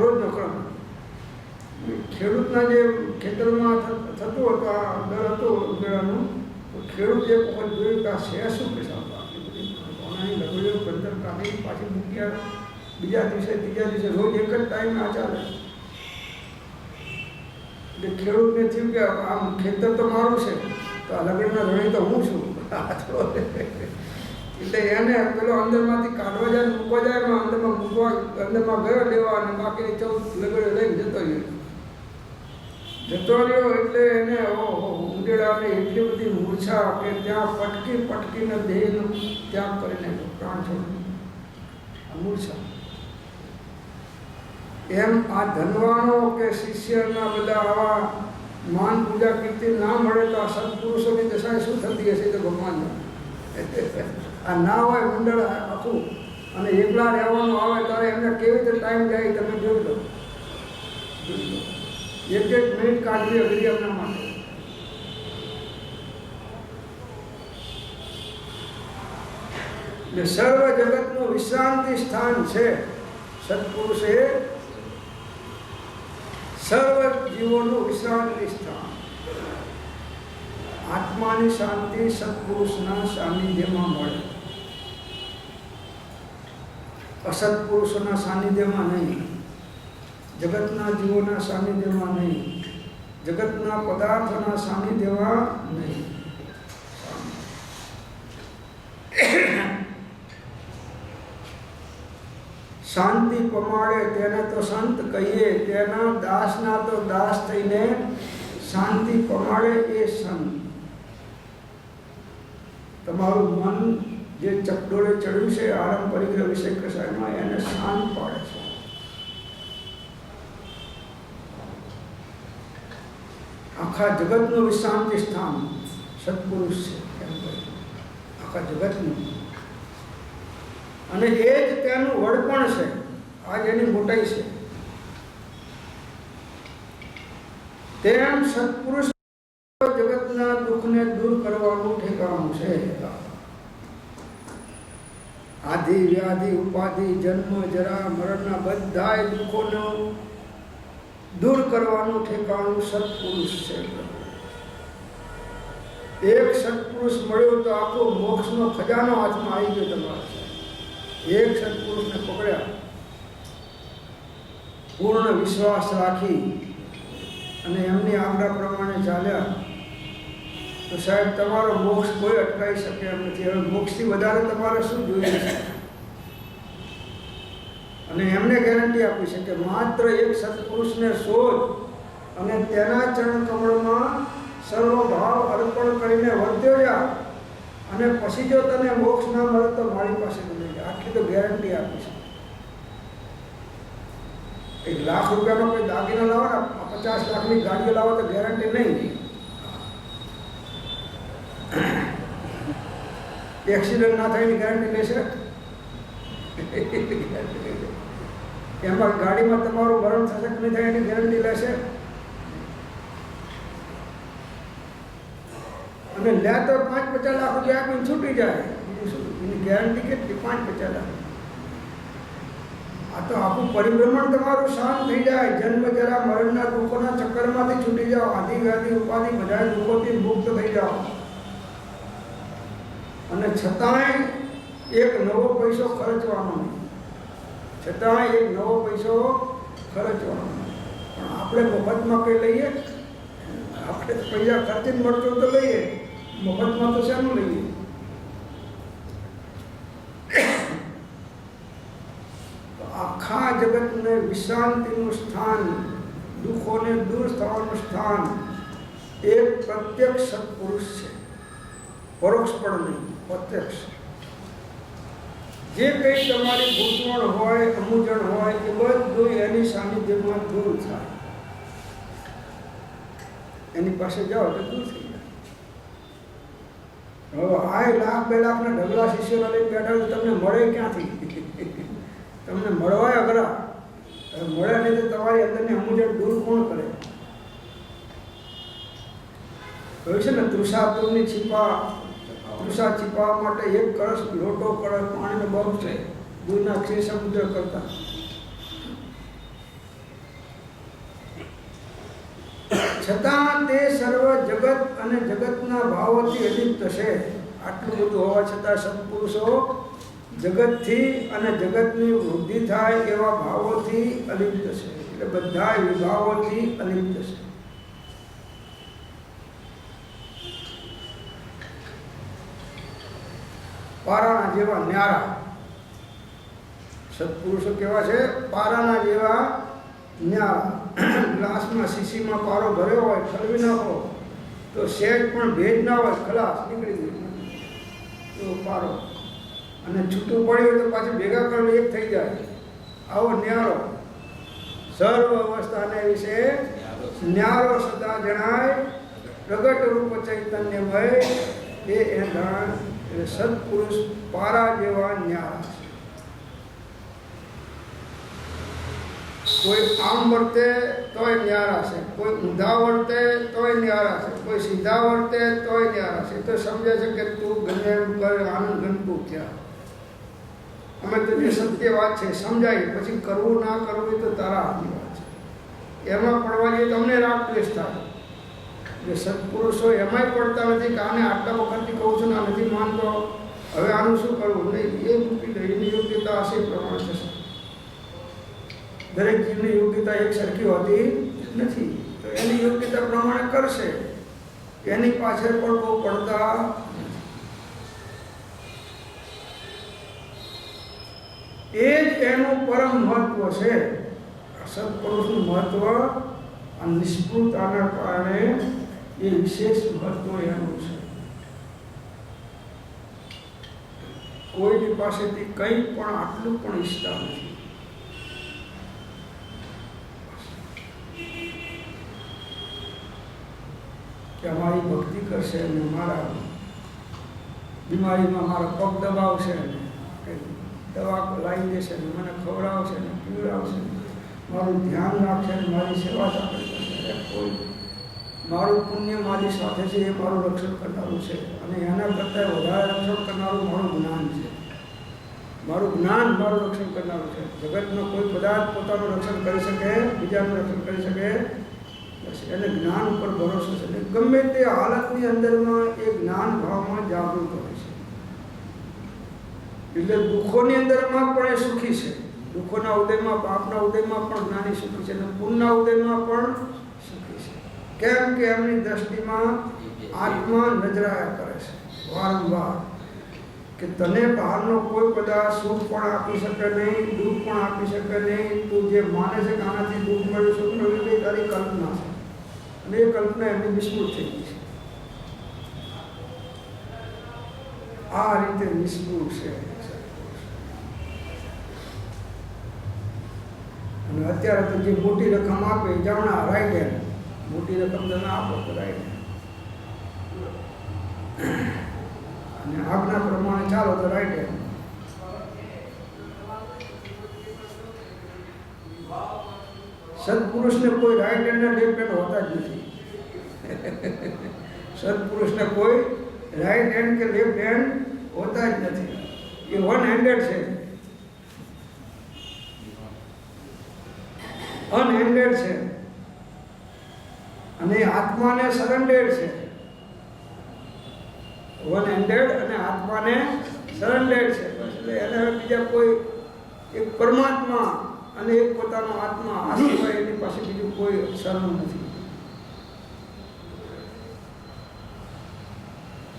રોજનો ક્રમ. ખેડૂતના જે ખેતરમાં થતું હતું આ દર હતો ઉગેડાનું, તો ખેડૂત એક વખત જોયું કે આ છે શું પૈસા આટલી બધી સોનાની લગડીઓ 15 કાઢી પાછી મૂક્યા. બીજા દિવસે, ત્રીજા દિવસે રોજ એક જ ટાઈમે આ ચાલે. એટલે ખેડૂતને થયું કે આમ ખેતર તો મારું છે, તો આ લગડીના ધણી તો હું છું. એટલે એને પેલો અંદરમાંથી કાઢવા જાય, મૂકવા જાય, અંદરમાં ગયો લેવા, અને બાકીની 14 લગડીઓ લઈને જતો રહ્યો. એટલે એને ઉંદેડાને એટલી બધી મૂર્છા કે ત્યાં પટકીને દેહનો ત્યાગ કરીને પ્રાણ છોડી મૂર્છા. એમ આ ધનવાનો કે શિષ્યના બધા આવા માન પૂજા કીર્તિ ના મળે તો આ સત્પુરુષોની દશા શું થતી હશે તો ભગવાન આ ના હોય મંડળ આખું, અને એકલા રહેવાનું આવે ત્યારે એમને કેવી રીતે ટાઈમ જાય તમે જોઈ લો. એક મિનિટ કાઢવી અઘરી એમના માટે. એટલે સર્વ જગતનું વિશ્રાંતિ સ્થાન છે સત્પુરુષ, એ સર્વ જીવોનું વિશ્રાંતિ સ્થાન. આત્માની શાંતિ સત્પુરુષના સાનિધ્યમાં મળે, અસત્પુરુષોના સાનિધ્યમાં નહીં, જગતના જીવોના સાનિધ્યમાં નહીં, જગતના પદાર્થોના સાનિધ્યમાં નહીં. શાંતિ પમાડે તેને તો સંત કહીએ, તેના દાસના તો દાસ થઈને શાંતિ પમાડે એ સંત. તમારું મન જે ચકડોળે ચડ્યું છે આરંભ પરિગ્રહ વિષય કસાયમાં, એને શાંત પાડે છે. આખા જગતનું વિશ્રાંતિ સ્થાન સત્પુરુષ છે એમ કહે, આખા જગતનું. અને એ જ તેનું વડપણ છે, આજ એની મોટાઈ છે. તેમ સત્પુરુષ જગતના દુઃખને દૂર કરવાનું ઠેકાણું છે. આદિ વ્યાધિ ઉપાધિ જન્મ જરા મરણના બધાય દુઃખોનો દૂર કરવાનું ઠેકાણું સત્પુરુષ છે. એક સત્પુરુષ મળ્યો તો આખો મોક્ષનો ખજાનો હાથમાં આવી ગયો તમારો. એક સત્પુરુષને પકડ્યા, પૂર્ણ વિશ્વાસ રાખી અને એમની આજ્ઞા પ્રમાણે ચાલ્યા તો સાહેબ તમારો મોક્ષ કોઈ અટકાવી શકે એમ નથી. હવે મોક્ષથી વધારે તમારે શું જોઈએ છે? અને એમને ગેરંટી આપી છે કે માત્ર એક સત્પુરુષને શોધ અને તેના ચરણ કમળમાં સર્વ ભાવ અર્પણ કરીને વર્ત્યો જા, અને પછી જો તને મોક્ષ ના મળે તો મારી પાસે લઈ જા. આટલી તો ગેરંટી આપી છે. 1 લાખ રૂપિયાનો કોઈ દાગીનો લાવો ને, 50 લાખની ગાડીઓ લાવો તો ગેરંટી નહીં. એક્સિડન્ટ ના થાય એની ગેરંટી લેશે? એમાં ગાડીમાં તમારું મરણ થશે કે નહીં થાય એની ગેરંટી લેશે? અને લે તો 5-50 લાખ રૂપિયા આપીને છૂટી જાય. એની ગેરંટી કેટલી? 5-50 લાખ. આ તો આખું પરિભ્રમણ તમારું શાંત થઈ જાય. જન્મ જરા મરણના દુઃખોના ચક્કરમાંથી છૂટી જાઓ. આદિ વ્યાધિ ઉપાધિ બધા દુઃખોથી મુક્ત થઈ જાઓ. અને છતાંય એક નવો પૈસો ખર્ચવાનો નહીં. છતાંય એક નવો પૈસો ખર્ચવાનો નહીં. પણ આપણે મફતમાં કંઈ લઈએ? આપણે પૈસા ખર્ચીને મળતો તો લઈએ, મફતમાં તો શાનું લઈએ? તો આખા જગતને વિશ્રાંતિનું સ્થાન, દુઃખોને દૂર થવાનું સ્થાન એક પ્રત્યક્ષ સત્પુરુષ છે. પરોક્ષ પણ નહીં, પ્રત્યક્ષ. જે કંઈ તમારી ગૂંચવણ હોય, અમૂંઝણ હોય એ બધું એની સાનિધ્યમાં દૂર થાય. એની પાસે જાઓ તો દૂર થઈ જાય. હવે 1 લાખ 2 લાખના ઢગલા શિષ્યોને લઈને બેઠા તમને મળે ક્યાંથી? તમને મળવાય અઘરા. મળ્યા નહીં તો તમારી અંદરની અમૂંઝણ દૂર કોણ કરે? કહ્યું છે ને, તૃષાતુરની તૃષા છીપાવવા માટે 1 કળશ લોટો કળશ પાણીનો બહુ છે, દૂરના ક્ષીર સમુદ્ર કરતા. છતાં તે સર્વ જગત અને જગતના ભાવોથી અલિપ્ત છે. આટલું બધું હોવા છતાં સત્પુરુષો જગતથી અને જગતની વૃદ્ધિ થાય એવા ભાવોથી અલિપ્ત છે. એટલે બધા વિભાવોથી અલિપ્ત છે. પારાના જેવા ન્યારા સત્પુરુષો કેવા છે? પારાના જેવા ન્યારા. ગ્લાસમાં શીશીમાં પારો ભર્યો હોય, ઠલવી નાખો તો સહેજ પણ ભેજ ના હોય, ખલાસ નીકળી ગયો તો પારો. અને છૂટું પડ્યું તો પાછું ભેગા કરીને એક થઈ જાય. આવો ન્યારો સર્વ અવસ્થાને વિશે ન્યારો સદા જણાય, પ્રગટ રૂપ ચૈતન્યમય એ એંધાણ. એટલે સત્પુરુષ પારા જેવા ન્યારા છે. કોઈ આમ વર્તે તોય ન્યારા છે, કોઈ ઊંધા વર્તે તોય ન્યારા છે, કોઈ સીધા વર્તે તોય ન્યારા છે. તો સમજે છે કે તું ગમે એમ કર, આનંદ ગણતું થયા. અમે તો જે સત્ય વાત છે સમજાય, પછી કરવું ના કરવું એ તો તારા હાથની વાત છે. એમાં પડવા જઈએ તો અમને રાગ દ્વેષ થાય. એટલે સત્પુરુષો એમાંય પડતા નથી કે આને આટલા વખતથી કહું છું ને આ નથી માનતો, હવે આનું શું કરવું? નહીં, એ મૂકી દે. એની યોગ્યતા હશે પ્રમાણે થશે. દરેક જીવની યોગ્યતા એક સરખી હોતી નથી. તો એની યોગ્યતા પ્રમાણે કરશે. એની પાછળ પણ બહુ પડતા. એ જ એનું પરમ મહત્વ છે. સત્પુરુષનું મહત્વ આ નિષ્પૃતાના કારણે એ વિશેષ મહત્વ એનું છે. કોઈની પાસેથી કંઈ પણ આટલું પણ ઈચ્છતા નથી. કે અમારી ભક્તિ કરશે અને મારા બીમારીમાં મારા પગ દબાવશે ને દવા લાવી દેશે ને મને ખવડાવશે ને પીવડાવશે, મારું ધ્યાન રાખશે ને મારી સેવા સાથે કરશે. કોઈ મારું પુણ્ય મારી સાથે છે, એ મારું રક્ષણ કરનારું છે. અને એના કરતાં વધારે રક્ષણ કરનારું મારું જ્ઞાન છે. મારું જ્ઞાન મારું રક્ષણ કરનારું છે. જગતનો કોઈ પદાર્થ પોતાનું રક્ષણ કરી શકે, બીજાનું રક્ષણ કરી શકે બસ એને જ્ઞાન ઉપર ભરોસો છે. અને ગમે તે હાલતની અંદરમાં એ જ્ઞાન ભાવમાં જાગૃત હોય છે. એટલે દુઃખોની અંદરમાં પણ એ સુખી છે. દુઃખોના ઉદયમાં, પાપના ઉદયમાં પણ જ્ઞાની સુખી છે, અને પુણ્યના ઉદયમાં પણ સુખી છે. કેમ કે એમની દ્રષ્ટિમાં આત્મા નજરાયા કરે છે વારંવાર કે તને બહારનો કોઈ પદાર્થ સુખ પણ આપી શકે નહીં, દુઃખ પણ આપી શકે નહીં. તું જે માને છે કે આનાથી દુઃખ મળ્યું, સુખ મળ્યું, એ તારી કલ્પના છે, અને એ કલ્પના એમની નિષ્ફળ થઈ ગઈ છે. આ રીતે નિષ્ફળ છે. અને અત્યારે તો જે મોટી રકમ આપે જમણા રાઈટ હેન્ડ, મોટી રકમ તમે આપો તો રાઈટ હેન્ડ, અને આજ્ઞા પ્રમાણે ચાલો તો રાઈટ હેન્ડ. સત્પુરુષને કોઈ રાઈટ હેન્ડ ને લેફ્ટ હેન્ડ હોતા જ નથી. સત્પુરુષને કોઈ રાઈટ હેન્ડ કે લેફ્ટ હેન્ડ હોતા જ નથી. એ વન હેન્ડેડ છે, અનહેન્ડેડ છે, અને આત્માને સરેન્ડેડ છે. વન હેન્ડેડ અને આત્માને સરેન્ડેડ છે. એટલે એને બીજા કોઈ એક પરમાત્મા અને એક પોતાનો આત્મા, આ સિવાય એની પાસે બીજું કોઈ શરણ નથી.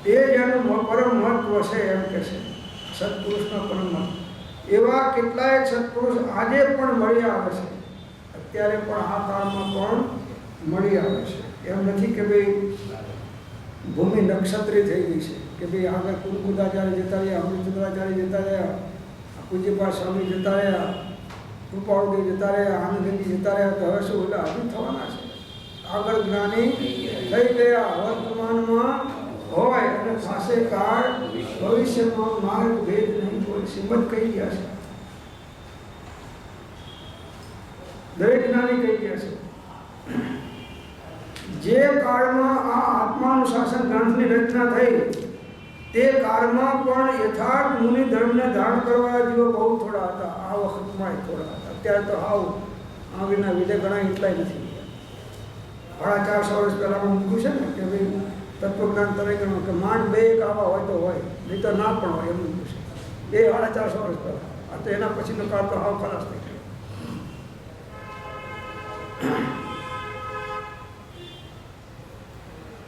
એ જ એનું પરમ મહત્વ છે એમ કે છે સત્પુરુષનો પરમ મહત્વ. એવા કેટલાય સત્પુરુષ આજે પણ મળી આવે છે, અત્યારે પણ આ કાળમાં પણ મળી આવે છે. એમ નથી કે ભાઈ ભૂમિ નક્ષત્રી થઈ ગઈ છે, કે ભાઈ આગળ કુલકુદાચાર્ય જતા રહ્યા, અમૃતચંદ્રાચાર્ય જતા રહ્યા, પૂજ્યપાદ સ્વામી જતા રહ્યા, કૃપાળુદેવ જતા રહ્યા, આનંદજી જતા રહ્યા, તો હવે શું એટલે હજુ થવાના છે. આગળ જ્ઞાની થઈ ગયા, વર્તમાનમાં હોય અને પાસે કાળ, ભવિષ્યમાં માર્ગ ભેદ નહીં કોઈ, શ્રીમદ કહી ગયા છે. દરેક જ્ઞાની કહી ગયા છે. જે કાળમાં આ આત્માનુશાસન ગ્રંથની રચના થઈ તે કાળમાં પણ યથાર્થ મુનિ ધર્મને ધારણ કરવા જેવો બહુ થોડા હતા. આ વખતમાં થોડા હતા. અત્યારે તો આવીના વિધે ઘણા એટલાય નથી. 450 વર્ષ પહેલાં મૂક્યું છે ને કે ભાઈ તત્વજ્ઞાન તરીકેનું કે માંડ બે એક આવા હોય તો હોય, નહીં તો ના પણ હોય, એમ મૂક્યું છે. એ 450 વર્ષ પહેલાં. આ તો એના પછીનો કાળ તો હાવ ખલાસ થઈ ગયો.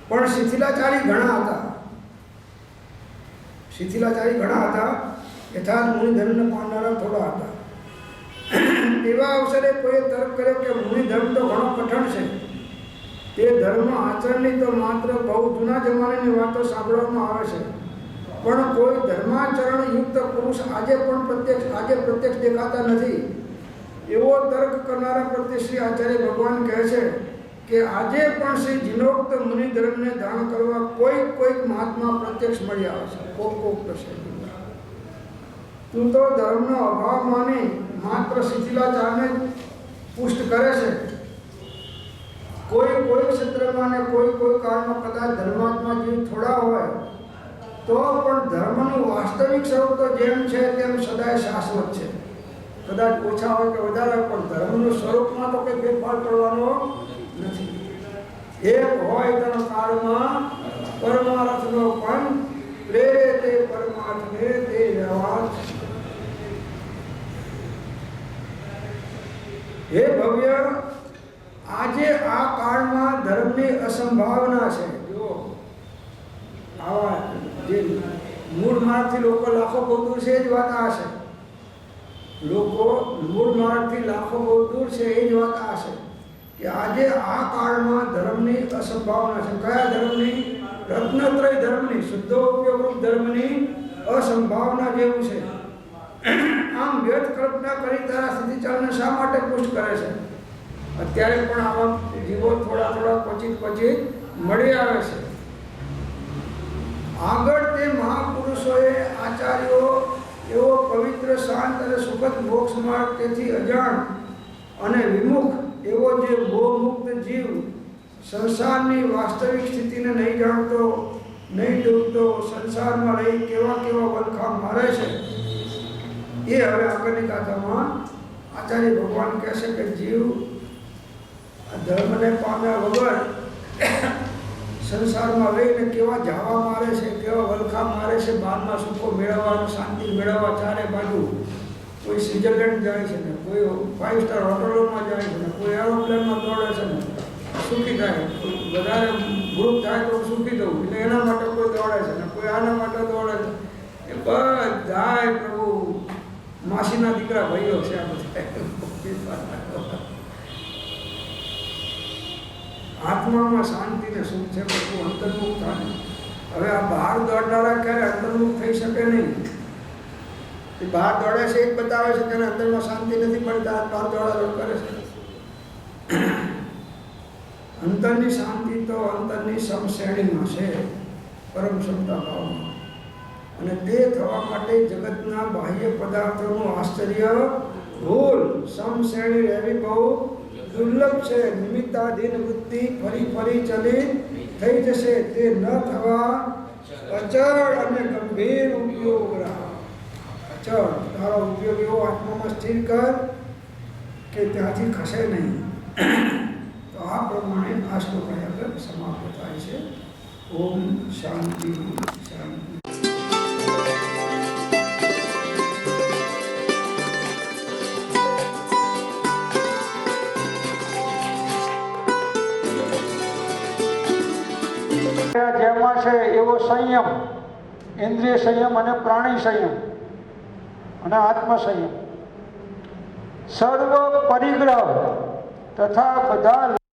પણ શિથિલાચારી ઘણા હતા. શિથિલાચારી ઘણા હતા, યથાર્થ મુનિ ધર્મને પામનારા થોડા હતા. એવા અવસરે કોઈએ તર્ક કર્યો કે મુનિ ધર્મ તો ઘણો કઠણ છે, તે ધર્મ આચરણની તો માત્ર બહુ જૂના જમાનાની વાતો સાંભળવામાં આવે છે, પણ કોઈ ધર્માચરણ યુક્ત પુરુષ આજે પ્રત્યક્ષ દેખાતા નથી. એવો તર્ક કરનારા પ્રત્યે શ્રી આચાર્ય ભગવાન કહે છે કે આજે પણ શ્રી જીનોક્ત મુનિ ધર્મને ધારણ કરવા કોઈક મહાત્મા પ્રત્યક્ષ મળી આવે છે. કોક પ્રશ્ન તું તો ધર્મનો અભાવ માની માત્ર શિથિલાચારને પુષ્ટ કરે છે. કોઈ ક્ષેત્રમાં ને કોઈ કાળમાં કદાચ ધર્માત્મા જીવ થોડા હોય તો પણ ધર્મનું વાસ્તવિક સ્વરૂપ તો જેમ છે તેમ સદાય શાશ્વત છે. કદાચ ઓછા હોય કે વધારે, પણ ધર્મનું સ્વરૂપમાં તો કંઈ ફેરફાર કરવાનો નથી. એક હોય તેનો કાળમાં પરમાર્થનો પણ પ્રેરે તે પરમાર્થને તે વ્યવહાર. હે ભવ્ય, આજે આ કાળમાં ધર્મની અસંભાવના છે. જો આવા જે મૂળ માર્ગથી લોકો લાખો બહુ દૂર છે, એ જ વાત આ છે. લોકો મૂળ માર્ગથી લાખો બહુ દૂર છે, એ જ વાત આ છે કે આજે આ કાળમાં ધર્મની અસંભાવના છે. કયા ધર્મની? રત્નત્રય ધર્મની, શુદ્ધોપયોગરૂપ ધર્મની અસંભાવના જેવું છે. આમ વ્યર્થ કલ્પના કરી તારા સ્થિતિચાલને શા માટે પુષ્ટ કરે છે? અત્યારે પણ આવા જીવો થોડા ક્વચિત મળી આવે છે. આગળ તે મહાપુરુષોએ આચાર્યો એવો પવિત્ર, શાંત અને સુખદ મોક્ષ માર્ગ, તેથી અજાણ અને વિમુખ એવો જે મોહમુક્ત જીવ સંસારની વાસ્તવિક સ્થિતિને નહીં જાણતો, નહીં ડૂબતો, સંસારમાં રહી કેવા વલખા મારે છે એ હવે આગળની ગાથામાં આચાર્ય ભગવાન કહેશે કે જીવ આ ધર્મને પામ્યા વગર સંસારમાં રહીને કેવા જાવા મારે છે, કેવા વલખા મારે છે, બહારના સુખો મેળવવા, શાંતિ મેળવવા ચારે બાજુ. કોઈ સ્વિટ્ઝરલેન્ડ જાય છે ને, કોઈ 5 સ્ટાર હોટલોમાં જાય છે ને, કોઈ એરોપ્લેનમાં દોડે છે ને, સુખી થાય. વધારે ગ્રુપ થાય તો સુખી થવું એટલે એના માટે કોઈ દોડે છે ને, કોઈ આના માટે દોડે છે. એ બધાય પ્રભુ માસીના દીકરા ભાઈઓ છે આ બધા. આત્મામાં શાંતિ ને સુખ છે, પ્રભુ અંતર્મુખ થાય. હવે આ બહાર દોડનારા ક્યારે અંતર્મુખ થઈ શકે નહીં. એ બહાર દોડે છે એ બતાવે છે કે અંદરમાં શાંતિ નથી પડતી, આ બહાર દોડાદોડ કરે છે. અંતરની શાંતિ તો અંતરની સમશ્રેણીમાં છે, પરમ ક્ષમતા ભાવમાં. અને તે થવા માટે જગતના બાહ્ય પદાર્થોનું આશ્ચર્ય ભૂલ સમશ્રેણી રહેવી બહુ દુર્લભ છે. નિમિત્તાધીન વૃત્તિ ફરી ફરી ચલિત થઈ જશે. તે ન થવા અચળ અને ગંભીર ઉપયોગ રાખ. અચળ તારો ઉપયોગ એવો આત્મામાં સ્થિર કર કે ત્યાંથી ખસે નહીં. તો આ પ્રમાણે આ શ્લોક આગળ સમાપ્ત થાય છે. ઓમ શાંતિ શાંતિ. જેમાં છે એવો સંયમ, ઇન્દ્રિય સંયમ અને પ્રાણી સંયમ અને આત્મ સંયમ, સર્વ પરિગ્રહ તથા બધા